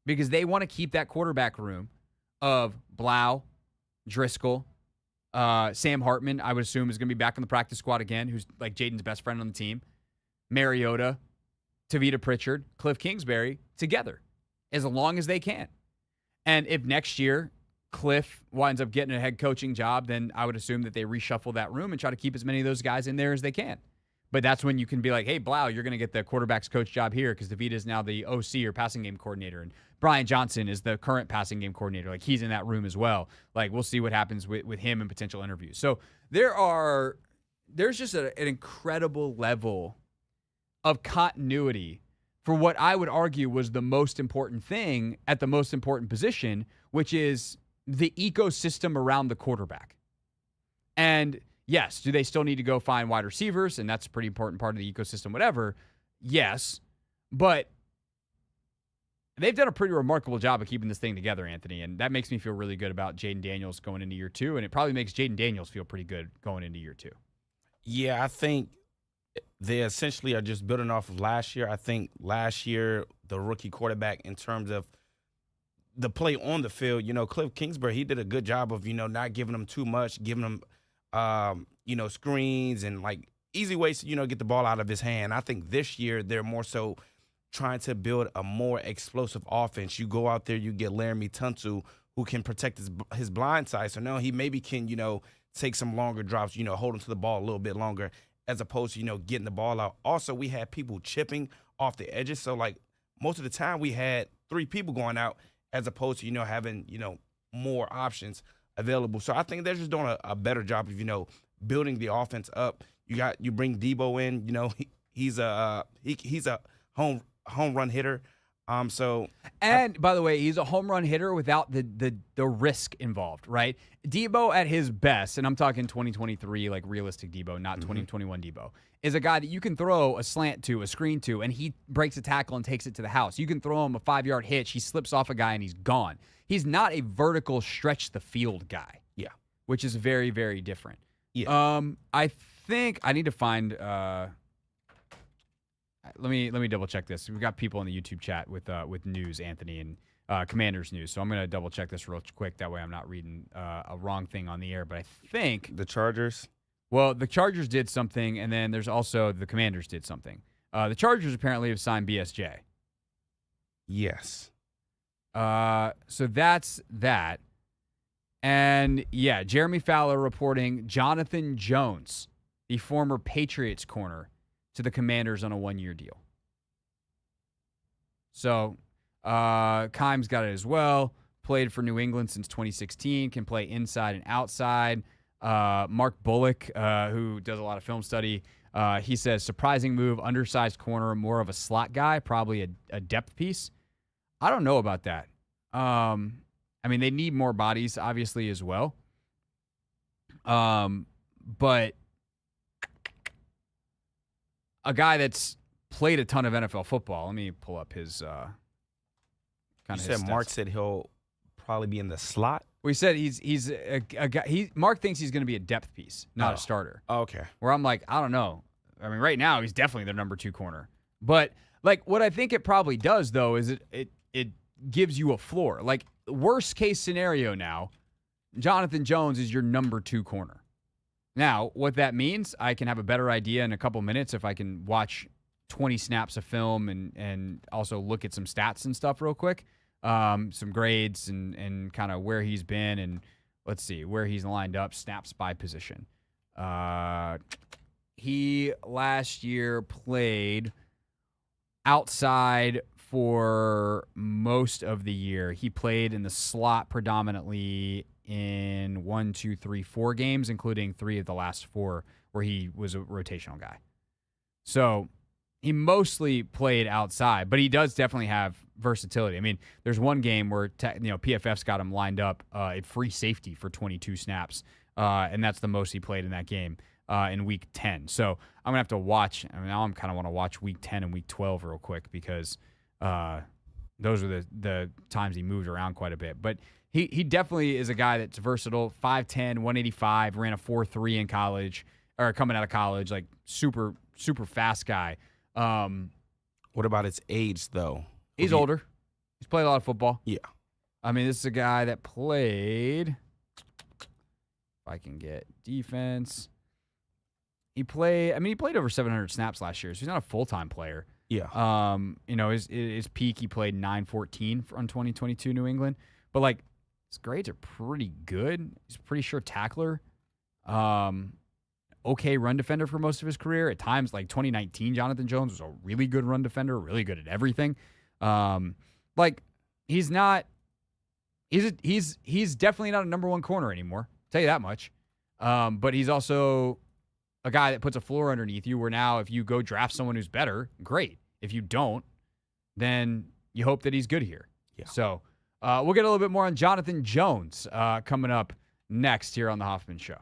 because they want to keep that quarterback room of Blau, Driscoll, Sam Hartman, I would assume, is going to be back on the practice squad again, who's like Jayden's best friend on the team, Mariota, Tavita Pritchard, Cliff Kingsbury, together as long as they can. And if next year Cliff winds up getting a head coaching job, then I would assume that they reshuffle that room and try to keep as many of those guys in there as they can. But that's when you can be like, hey, Blau, you're going to get the quarterback's coach job here because Tavita is now the OC or passing game coordinator. And Brian Johnson is the current passing game coordinator. Like, he's in that room as well. Like, we'll see what happens with him in potential interviews. So there's just an incredible level of continuity for what I would argue was the most important thing at the most important position, which is the ecosystem around the quarterback. And yes, do they still need to go find wide receivers? And that's a pretty important part of the ecosystem, whatever. Yes, but they've done a pretty remarkable job of keeping this thing together, Anthony, and that makes me feel really good about Jayden Daniels going into year 2, and it probably makes Jayden Daniels feel pretty good going into year 2. Yeah, I think they essentially are just building off of last year. I think last year, the rookie quarterback, in terms of the play on the field, Cliff Kingsbury, he did a good job of, not giving them too much, giving them, screens and, like, easy ways to, get the ball out of his hand. I think this year they're more so trying to build a more explosive offense. You go out there, you get Laramie Tunsil, who can protect his blind side. So now he maybe can, take some longer drops, hold him to the ball a little bit longer, as opposed to, getting the ball out. Also, we had people chipping off the edges. So, like, most of the time we had 3 people going out as opposed to, having, more options available. So I think they're just doing a better job of, building the offense up. You bring Deebo in, He's a home run hitter. And by the way, he's a home run hitter without the risk involved, right? Debo at his best, and I'm talking 2023, like realistic Debo, not 2021 Debo, is a guy that you can throw a slant to, a screen to, and he breaks a tackle and takes it to the house. You can throw him a 5-yard hitch, he slips off a guy, and he's gone. He's not a vertical stretch the field guy. Yeah. Which is very, very different. Yeah. I think I need to find let me double check this. We've got people in the YouTube chat with news, Anthony, and Commanders news. So I'm going to double check this real quick. That way I'm not reading a wrong thing on the air. But I think the Chargers. Well, the Chargers did something, and then there's also the Commanders did something. The Chargers apparently have signed BSJ. Yes. So that's that. And yeah, Jeremy Fowler reporting Jonathan Jones, the former Patriots corner, to the Commanders on a 1-year deal. So Keim's got it as well. Played for New England since 2016. Can play inside and outside. Mark Bullock, who does a lot of film study, he says surprising move, undersized corner, more of a slot guy, probably a depth piece. I don't know about that. I mean, they need more bodies, obviously, as well. But a guy that's played a ton of NFL football. Let me pull up his You said Mark said he'll probably be in the slot? We said he's a guy. Mark thinks he's going to be a depth piece, not a starter. Okay. Where I'm like, I don't know. I mean, right now he's definitely their number 2 corner. But like, what I think it probably does though is it gives you a floor. Like, worst case scenario now, Jonathan Jones is your number 2 corner. Now, what that means, I can have a better idea in a couple minutes if I can watch 20 snaps of film and also look at some stats and stuff real quick, some grades and kind of where he's been, and let's see where he's lined up, snaps by position. He last year played outside for most of the year. He played in the slot predominantly in 1, 2, 3, 4 games, including 3 of the last 4 where he was a rotational guy. So he mostly played outside, but he does definitely have versatility. I mean, there's one game where PFF's got him lined up at free safety for 22 snaps, and that's the most he played in that game in Week 10. So I'm gonna have to watch. I mean, now I'm kind of want to watch Week 10 and Week 12 real quick because those are the times he moved around quite a bit. But he definitely is a guy that's versatile. 5'10", 185, ran a 4.3 in college or coming out of college, like super fast guy. What about his age though? He's older. He's played a lot of football. Yeah. I mean, this is a guy that played. If I can get defense. He played over 700 snaps last year, so he's not a full-time player. Yeah. His peak, he played 914 on 2022 New England. But, like, his grades are pretty good. He's a pretty sure tackler. Okay run defender for most of his career. At times, like 2019, Jonathan Jones was a really good run defender, really good at everything. He's definitely not a number 1 corner anymore. I'll tell you that much. But he's also a guy that puts a floor underneath you where now if you go draft someone who's better, great. If you don't, then you hope that he's good here. Yeah. So we'll get a little bit more on Jonathan Jones coming up next here on the Hoffman Show.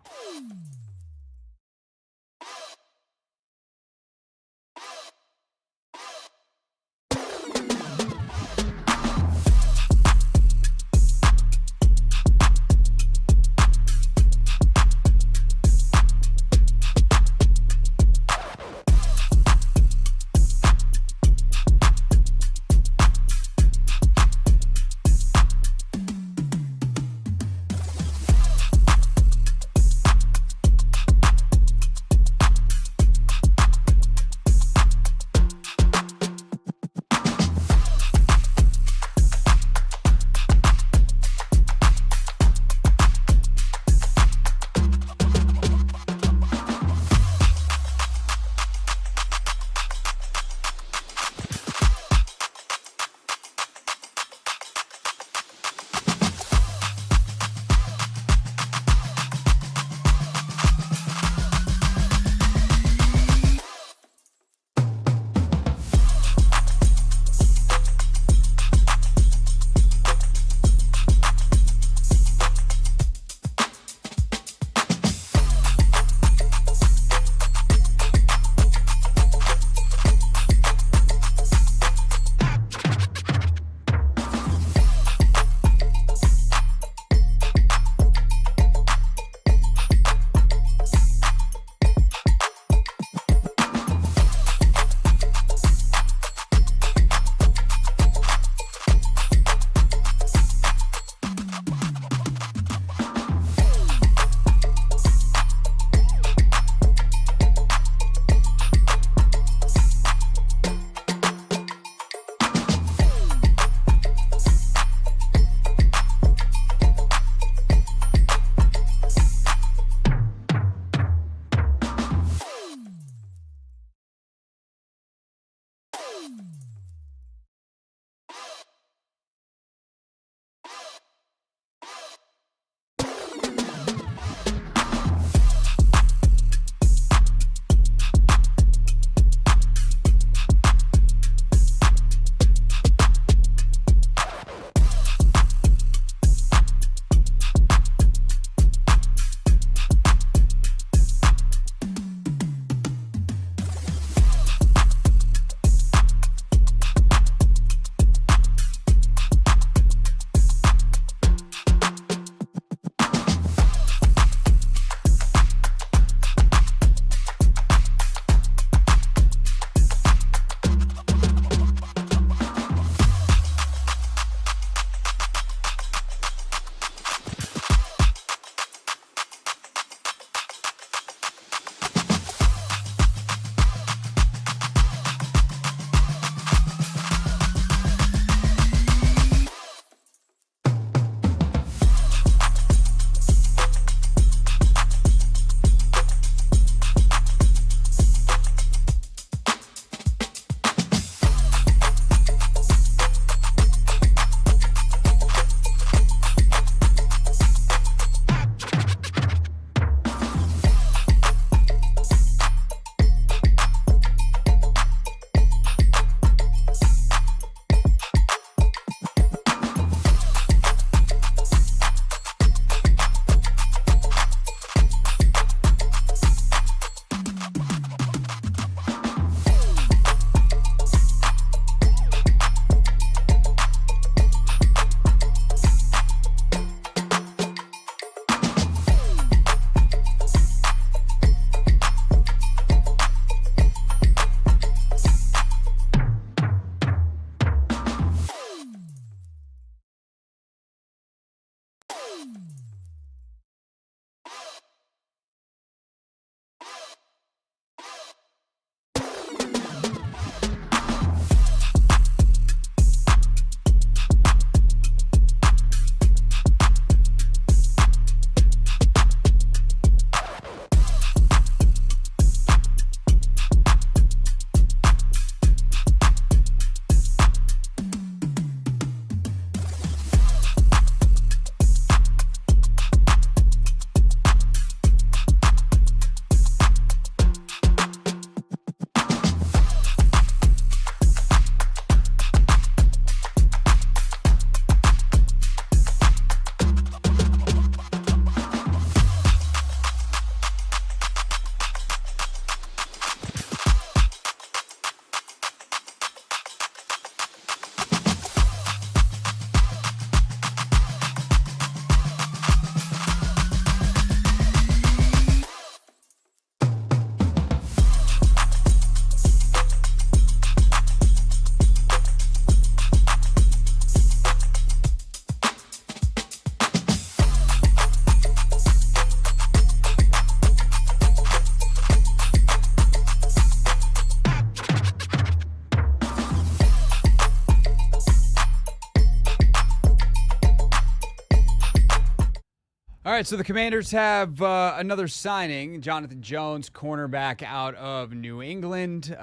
All right, so the Commanders have another signing. Jonathan Jones, cornerback out of New England.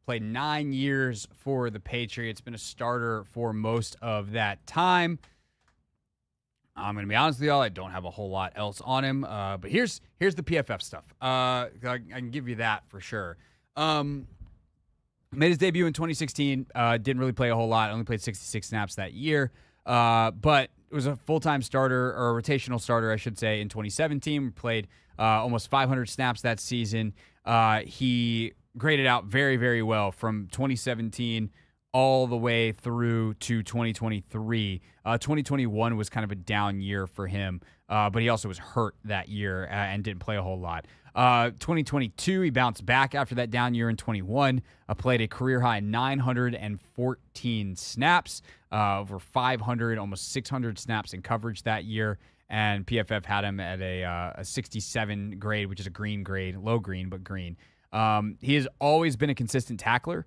Played 9 years for the Patriots. Been a starter for most of that time. I'm going to be honest with y'all, I don't have a whole lot else on him. But here's the PFF stuff. I can give you that for sure. Made his debut in 2016. Didn't really play a whole lot. Only played 66 snaps that year. But it was a full-time starter, or a rotational starter, I should say, in 2017. Played almost 500 snaps that season. He graded out very, very well from 2017 all the way through to 2023. 2021 was kind of a down year for him, but he also was hurt that year and didn't play a whole lot. 2022, he bounced back after that down year in 21, played a career-high 914 snaps, over 500, almost 600 snaps in coverage that year, and PFF had him at a 67 grade, which is a green grade, low green, but green. He has always been a consistent tackler.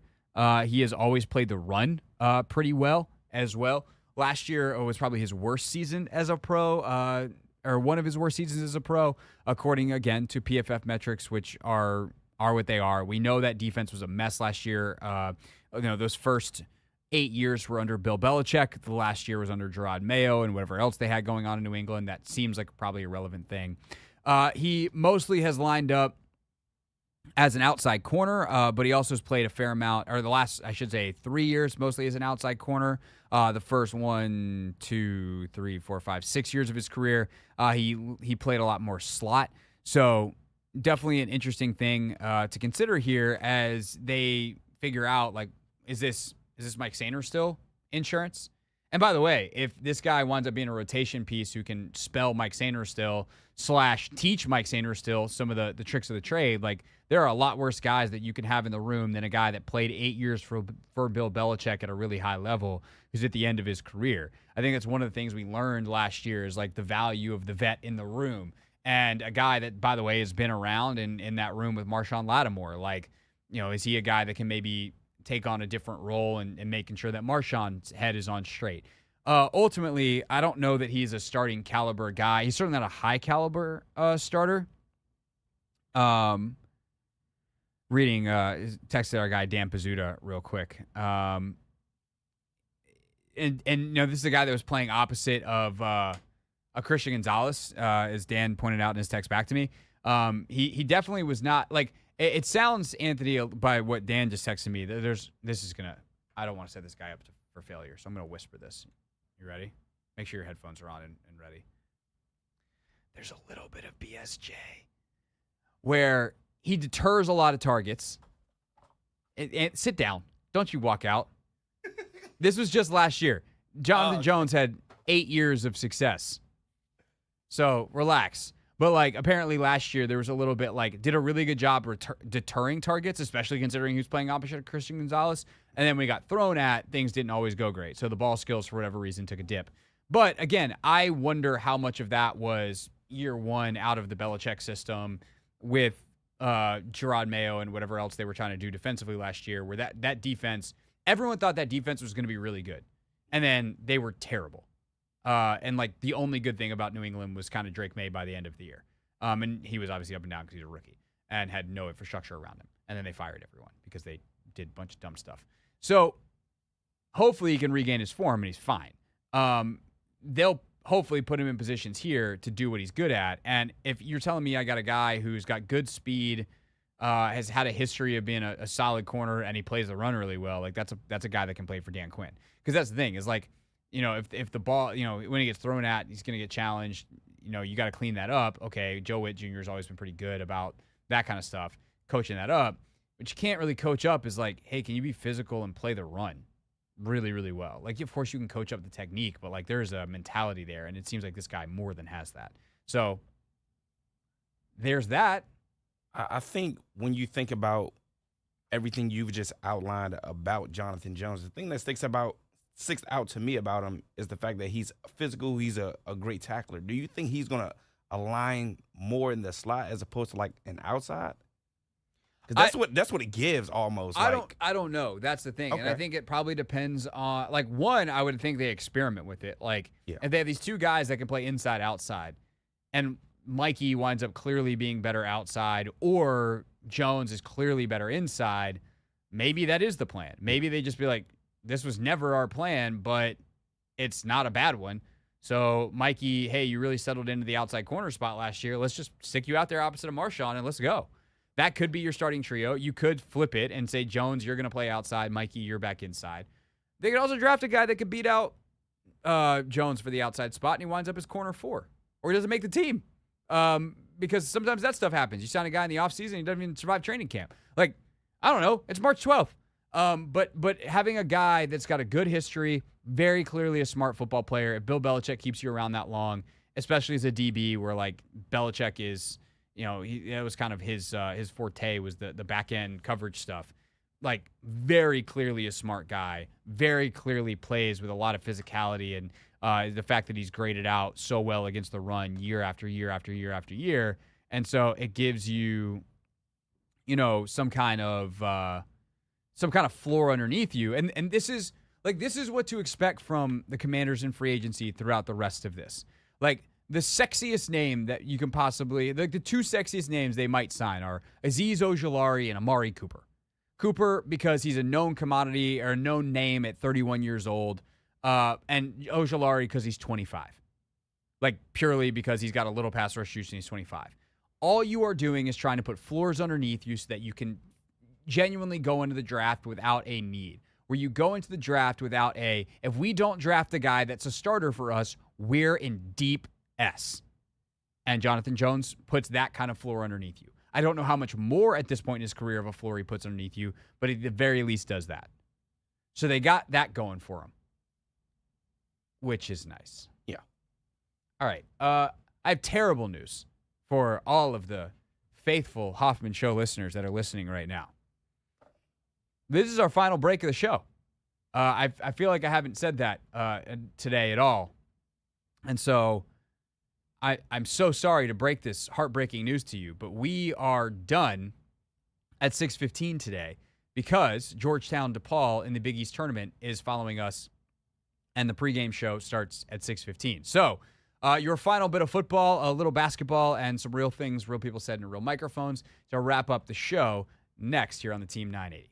He has always played the run pretty well as well. Last year was probably his worst season as a pro, or one of his worst seasons as a pro, according, again, to PFF metrics, which are what they are. We know that defense was a mess last year. Those first 8 years were under Bill Belichick. The last year was under Gerard Mayo and whatever else they had going on in New England. That seems like probably a relevant thing. He mostly has lined up as an outside corner, but he also has played a fair amount, or the last, I should say, 3 years, mostly as an outside corner. The first 1, 2, 3, 4, 5, 6 years of his career, he played a lot more slot. So definitely an interesting thing to consider here as they figure out, like, is this Mike Sainer still insurance? And by the way, if this guy winds up being a rotation piece who can spell Mike Sainer still / teach Mike Sainer still some of the tricks of the trade, like, there are a lot worse guys that you can have in the room than a guy that played 8 years for Bill Belichick at a really high level who's at the end of his career. I think that's one of the things we learned last year is, like, the value of the vet in the room. And a guy that, by the way, has been around in that room with Marshawn Lattimore. Like, is he a guy that can maybe take on a different role and making sure that Marshawn's head is on straight? Ultimately, I don't know that he's a starting caliber guy. He's certainly not a high caliber starter. Reading texted our guy Dan Pizzuta real quick. And this is a guy that was playing opposite of a Christian Gonzalez, as Dan pointed out in his text back to me. He definitely was not, like, it sounds, Anthony, by what Dan just texted me, I don't want to set this guy up for failure, so I'm going to whisper this. You ready? Make sure your headphones are on and ready. There's a little bit of BSJ where he deters a lot of targets. And sit down. Don't you walk out. This was just last year. Jonathan Jones had 8 years of success. So relax. But, like, apparently last year there was a little bit, like, did a really good job deterring targets, especially considering he was playing opposite of Christian Gonzalez. And then when he got thrown at, things didn't always go great. So the ball skills, for whatever reason, took a dip. But, again, I wonder how much of that was year one out of the Belichick system with Gerard Mayo and whatever else they were trying to do defensively last year, where that defense, everyone thought that defense was going to be really good. And then they were terrible. And, like, the only good thing about New England was kind of Drake May by the end of the year. And he was obviously up and down because he's a rookie and had no infrastructure around him. And then they fired everyone because they did a bunch of dumb stuff. So hopefully he can regain his form and he's fine. They'll hopefully put him in positions here to do what he's good at. And if you're telling me I got a guy who's got good speed, has had a history of being a solid corner, and he plays the run really well, like, that's a guy that can play for Dan Quinn. Because that's the thing is, like, if the ball, when he gets thrown at, he's going to get challenged. You got to clean that up. Okay, Joe Witt Jr. has always been pretty good about that kind of stuff, coaching that up. What you can't really coach up is, like, hey, can you be physical and play the run really, really well? Like, of course you can coach up the technique, but, like, there's a mentality there, and it seems like this guy more than has that. So there's that. I think when you think about everything you've just outlined about Jonathan Jones, the thing that sticks out to me about him is the fact that he's physical, he's a great tackler. Do you think he's going to align more in the slot as opposed to, like, an outside? Because that's what it gives almost. I don't know. That's the thing. Okay. And I think it probably depends on, like, one, I would think they experiment with it. Like, if they have these two guys that can play inside, outside, and Mikey winds up clearly being better outside, or Jones is clearly better inside, maybe that is the plan. Maybe they just be like, this was never our plan, but it's not a bad one. So, Mikey, hey, you really settled into the outside corner spot last year. Let's just stick you out there opposite of Marshawn and let's go. That could be your starting trio. You could flip it and say, Jones, you're going to play outside. Mikey, you're back inside. They could also draft a guy that could beat out Jones for the outside spot, and he winds up as corner 4. Or he doesn't make the team. Because sometimes that stuff happens. You sign a guy in the offseason, he doesn't even survive training camp. Like, I don't know. It's March 12th. But having a guy that's got a good history, very clearly a smart football player, if Bill Belichick keeps you around that long, especially as a DB where, like, Belichick is, it was kind of his forte was the back-end coverage stuff. Like, very clearly a smart guy, very clearly plays with a lot of physicality, and the fact that he's graded out so well against the run year after year after year after year. And so it gives you, some kind of floor underneath you. And this is what to expect from the Commanders in free agency throughout the rest of this. Like, the sexiest name that you can possibly, the two sexiest names they might sign are Azeez Ojulari and Amari Cooper. Cooper, because he's a known commodity or a known name at 31 years old, and Ojulari because he's 25. Like, purely because he's got a little pass rush juice and he's 25. All you are doing is trying to put floors underneath you so that you can genuinely go into the draft without a need. Where you go into the draft without if we don't draft the guy that's a starter for us, we're in deep S. And Jonathan Jones puts that kind of floor underneath you. I don't know how much more at this point in his career of a floor he puts underneath you, but he at the very least does that. So they got that going for him, which is nice. Yeah. All right. I have terrible news for all of the faithful Hoffman Show listeners that are listening right now. This is our final break of the show. I feel like I haven't said that today at all. And so I'm so sorry to break this heartbreaking news to you, but we are done at 6:15 today because Georgetown DePaul in the Big East tournament is following us, and the pregame show starts at 6:15. So your final bit of football, a little basketball, and some real things real people said in real microphones to wrap up the show next here on the Team 980.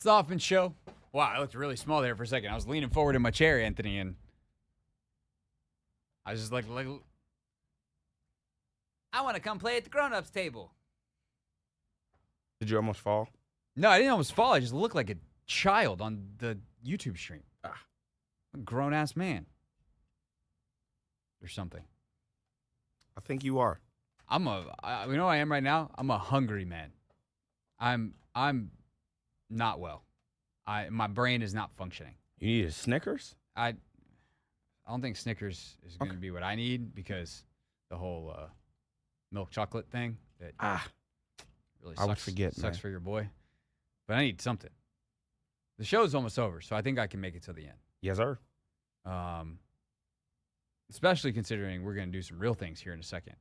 the Hoffman Show. Wow, I looked really small there for a second. I was leaning forward in my chair, Anthony, and I was just like I want to come play at the grown-ups table. Did you almost fall? No, I didn't almost fall. I just looked like a child on the YouTube stream. A grown-ass man. Or something. I think you are. You know what I am right now? I'm a hungry man. I'm not well. My brain is not functioning. You need a Snickers? I don't think Snickers is going to be what I need because the whole milk chocolate thing that really sucks, I would forget, sucks man. for your boy. But I need something. The show's almost over, so I think I can make it to the end. Yes, sir. Especially considering we're going to do some real things here in a second.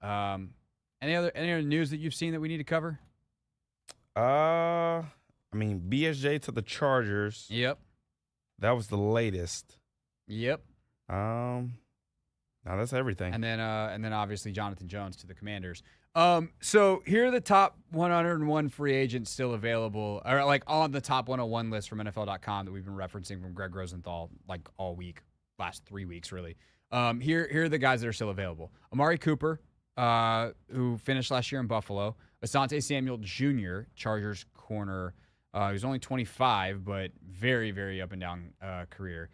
Any other news that you've seen that we need to cover? I mean, BSJ to the Chargers. Yep. That was the latest. Yep. Now that's everything. And then obviously Jonathan Jones to the Commanders. So here are the top 101 free agents still available, or like on the top 101 list from NFL.com that we've been referencing from Greg Rosenthal like all week, last 3 weeks really. Here are the guys that are still available. Amari Cooper, who finished last year in Buffalo. Asante Samuel Jr., Chargers corner. He was only 25, but very, very up and down career.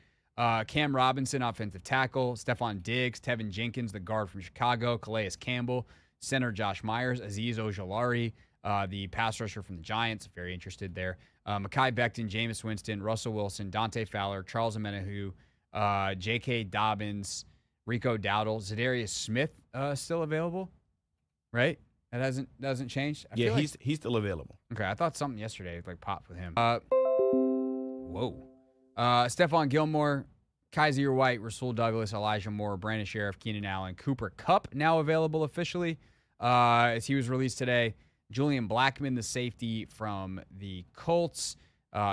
Cam Robinson, offensive tackle. Stephon Diggs, Tevin Jenkins, the guard from Chicago. Calais Campbell, center Josh Myers. Azeez Ojulari, the pass rusher from the Giants. Very interested there. Mekhi Becton, Jameis Winston, Russell Wilson, Dante Fowler, Charles Omenihu, J.K. Dobbins, Rico Dowdle. Zadarius Smith still available, right? That hasn't changed? Yeah, he's still available. Okay, I thought something yesterday like popped with him. Whoa. Stephon Gilmore, Kaiser White, Rasul Douglas, Elijah Moore, Brandon Sheriff, Keenan Allen, Cooper Kupp now available officially as he was released today. Julian Blackmon, the safety from the Colts,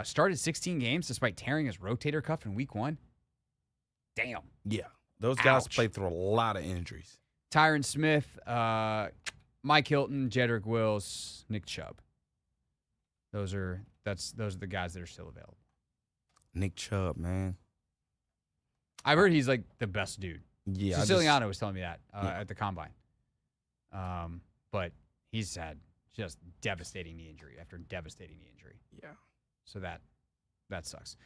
started 16 games despite tearing his rotator cuff in week 1. Damn. Yeah, those guys Ouch. played through a lot of injuries. Tyron Smith, Mike Hilton, Jedrick Wills, Nick Chubb. Those are the guys that are still available. Nick Chubb, man. I've heard he's like the best dude. Yeah, Siciliano was telling me that at the combine. But he's had just devastating knee injury after devastating knee injury. Yeah. So that sucks.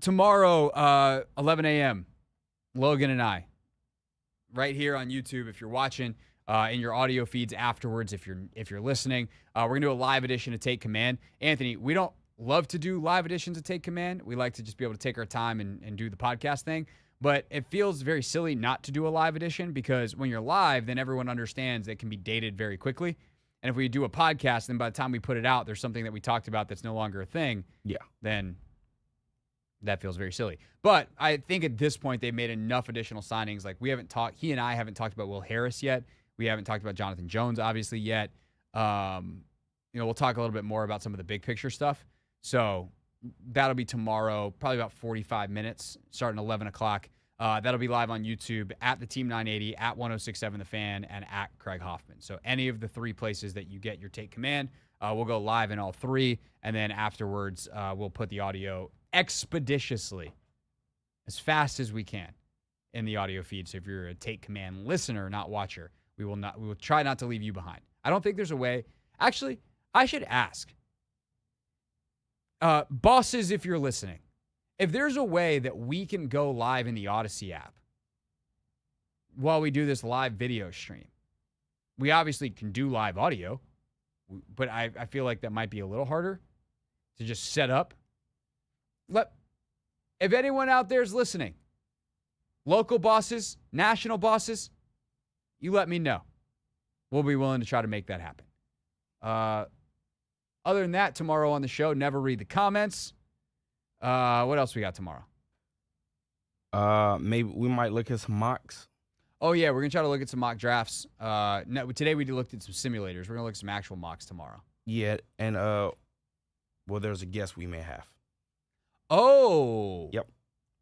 Tomorrow, 11 a.m., Logan and I, right here on YouTube. If you're watching, in your audio feeds afterwards, if you're listening, we're gonna do a live edition of Take Command. Anthony, we don't love to do live editions of Take Command. We like to just be able to take our time and do the podcast thing. But it feels very silly not to do a live edition because when you're live, then everyone understands it can be dated very quickly. And if we do a podcast, then by the time we put it out, there's something that we talked about that's no longer a thing. Yeah. Then that feels very silly. But I think at this point, they've made enough additional signings. Like he and I haven't talked about Will Harris yet. We haven't talked about Jonathan Jones, obviously, yet. We'll talk a little bit more about some of the big picture stuff. So that'll be tomorrow, probably about 45 minutes, starting 11 o'clock. That'll be live on YouTube at the Team 980, at 1067 The Fan, and at Craig Hoffman. So any of the 3 places that you get your Take Command, we'll go live in all 3. And then afterwards, we'll put the audio expeditiously, as fast as we can, in the audio feed. So if you're a Take Command listener, not watcher, we will try not to leave you behind. I don't think there's a way. Actually, I should ask. Bosses, if you're listening, if there's a way that we can go live in the Odyssey app while we do this live video stream, we obviously can do live audio, but I feel like that might be a little harder to just set up. If anyone out there is listening, local bosses, national bosses, you let me know. We'll be willing to try to make that happen. Other than that, tomorrow on the show, never read the comments. What else we got tomorrow? Maybe we might look at some mocks. Oh, yeah, we're going to try to look at some mock drafts. Today we looked at some simulators. We're going to look at some actual mocks tomorrow. Yeah, and there's a guest we may have. Oh. Yep,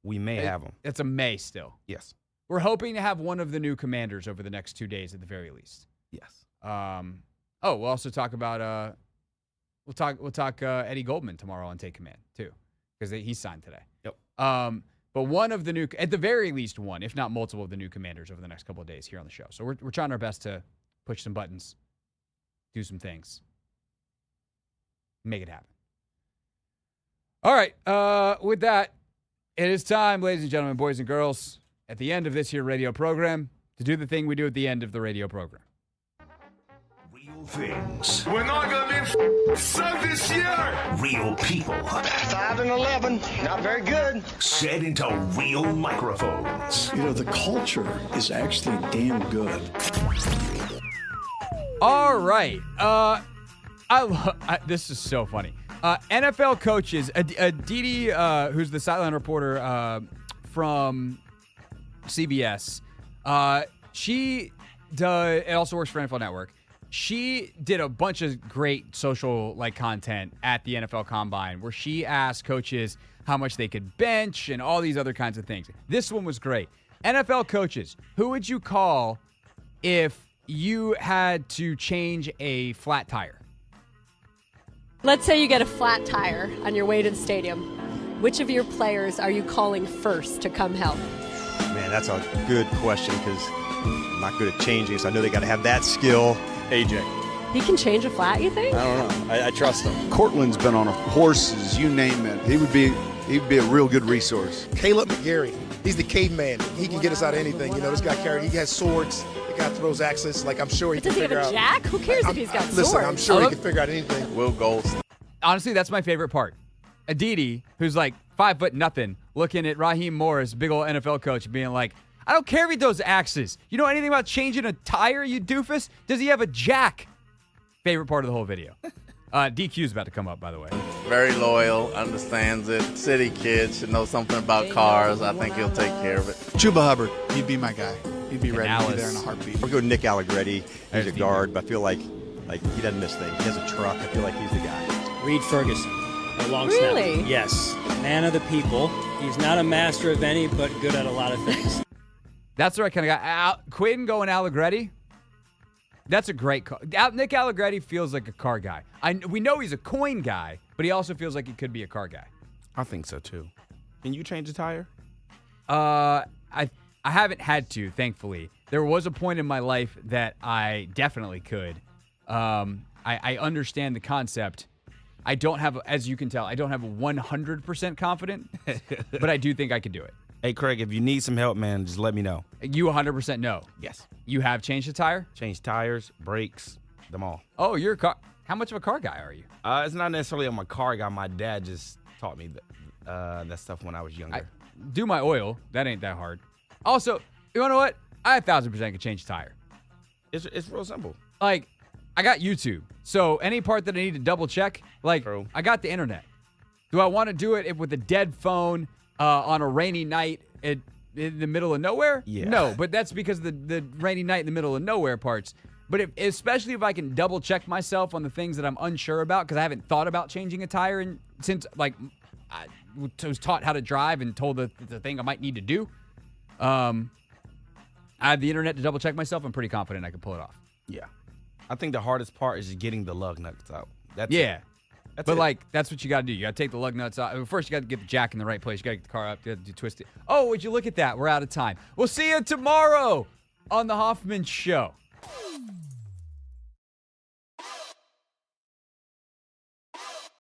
we may have them. It's a may still. Yes. We're hoping to have one of the new commanders over the next 2 days at the very least. Yes. We'll also talk about We'll talk Eddie Goldman tomorrow on Take Command too, because he signed today. Yep. But one of the new, at the very least one, if not multiple of the new commanders over the next couple of days here on the show. So we're trying our best to push some buttons, do some things, make it happen. All right. With that, it is time, ladies and gentlemen, boys and girls, at the end of this here radio program, to do the thing we do at the end of the radio program. Real things. We're not going to be sucked this year. Real people. 5 and 11. Not very good. Said into real microphones. You know, the culture is actually damn good. All right. This is so funny. NFL coaches, Aditi, who's the sideline reporter from CBS, she does, it also works for NFL Network. She did a bunch of great social content at the NFL Combine where she asked coaches how much they could bench and all these other kinds of things. This one was great. NFL coaches, who would you call if you had to change a flat tire? Let's say you get a flat tire on your way to the stadium. Which of your players are you calling first to come help? Man, that's a good question because I'm not good at changing, so I know they got to have that skill. AJ. He can change a flat, you think? I don't know. I trust him. Cortland's been on horses, you name it. He'd be a real good resource. Caleb McGarry, he's the caveman. He can get us out of anything. You know, this guy carried, he has swords. The guy throws axes. I'm sure he can figure out. Does he have a jack? Who cares if he's got swords? Listen, I'm sure he can figure out anything. Will Goals. Honestly, that's my favorite part. Aditi, who's 5'0", looking at Raheem Morris, big old NFL coach, being like, I don't care if he throws axes. You know anything about changing a tire, you doofus? Does he have a jack? Favorite part of the whole video. DQ's about to come up, by the way. Very loyal, understands it. City kid, should know something about cars. I think he'll take care of it. Chuba Hubbard, he'd be my guy. He'd be ready to be there in a heartbeat. We'll go Nick Allegretti. He's a guard, but I feel like he doesn't miss things. He has a truck. I feel like he's the guy. Reed Ferguson, a long Really? snapper. Yes, man of the people. He's not a master of any, but good at a lot of things. That's the right kind of guy. Quinn going Allegretti. That's a great call. Nick Allegretti feels like a car guy. We know he's a coin guy, but he also feels like he could be a car guy. I think so too. Can you change a tire? I haven't had to, thankfully. There was a point in my life that I definitely could. I understand the concept. I don't have, as you can tell, I don't have 100% confident, but I do think I could do it. Hey, Craig, if you need some help, man, just let me know. You 100% know. Yes. You have changed a tire? Change tires, brakes, them all. Oh, you're a car. How much of a car guy are you? It's not necessarily I'm a car guy. My dad just taught me that stuff when I was younger. Do my oil. That ain't that hard. Also, you know what? I 1,000% could change a tire. It's real simple. I got YouTube. So any part that I need to double check, True. I got the internet. Do I want to do it with a dead phone on a rainy night in the middle of nowhere? Yeah. No, but that's because of the rainy night in the middle of nowhere parts. But especially if I can double check myself on the things that I'm unsure about, because I haven't thought about changing a tire since I was taught how to drive and told the thing I might need to do. I have the internet to double check myself. I'm pretty confident I can pull it off. Yeah. I think the hardest part is just getting the lug nuts out. That's yeah. it. That's but it. That's what you got to do. You got to take the lug nuts out. First, you got to get the jack in the right place. You got to get the car up. You got to twist it. Oh, would you look at that? We're out of time. We'll see you tomorrow on the Hoffman Show.